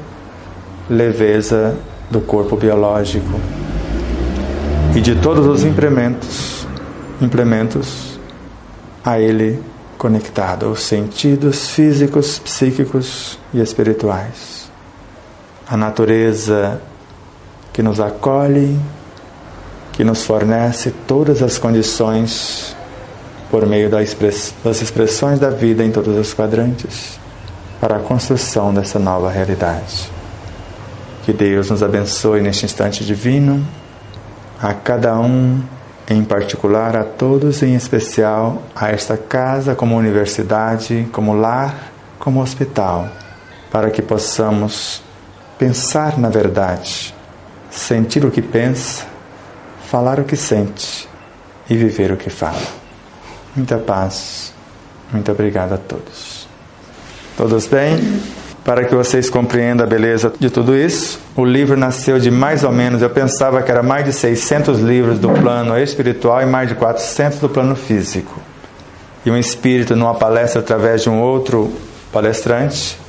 A: leveza do corpo biológico e de todos os implementos a ele conectado, os sentidos físicos, psíquicos e espirituais. A natureza que nos acolhe, que nos fornece todas as condições por meio das expressões da vida em todos os quadrantes para a construção dessa nova realidade. Que Deus nos abençoe neste instante divino, a cada um em particular, a todos em especial, a esta casa como universidade, como lar, como hospital, para que possamos pensar na verdade, sentir o que pensa, falar o que sente e viver o que fala. Muita paz, muito obrigado a todos. Todos bem? Para que vocês compreendam a beleza de tudo isso, o livro nasceu de mais ou menos, eu pensava que era mais de 600 livros do plano espiritual e mais de 400 do plano físico. E um espírito, numa palestra através de um outro palestrante,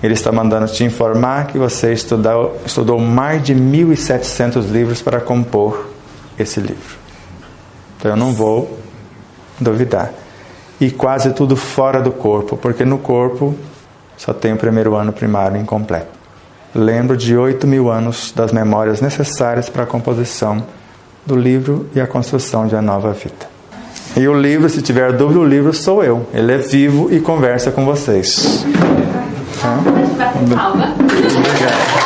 A: ele está mandando te informar que você estudou mais de 1.700 livros para compor esse livro. Então eu não vou duvidar. E quase tudo fora do corpo, porque no corpo só tem o primeiro ano primário incompleto. Lembro de 8.000 anos das memórias necessárias para a composição do livro e a construção de uma nova vida. E o livro, se tiver dúvida, o livro sou eu. Ele é vivo e conversa com vocês.
F: Pode bater palma.
A: Obrigado.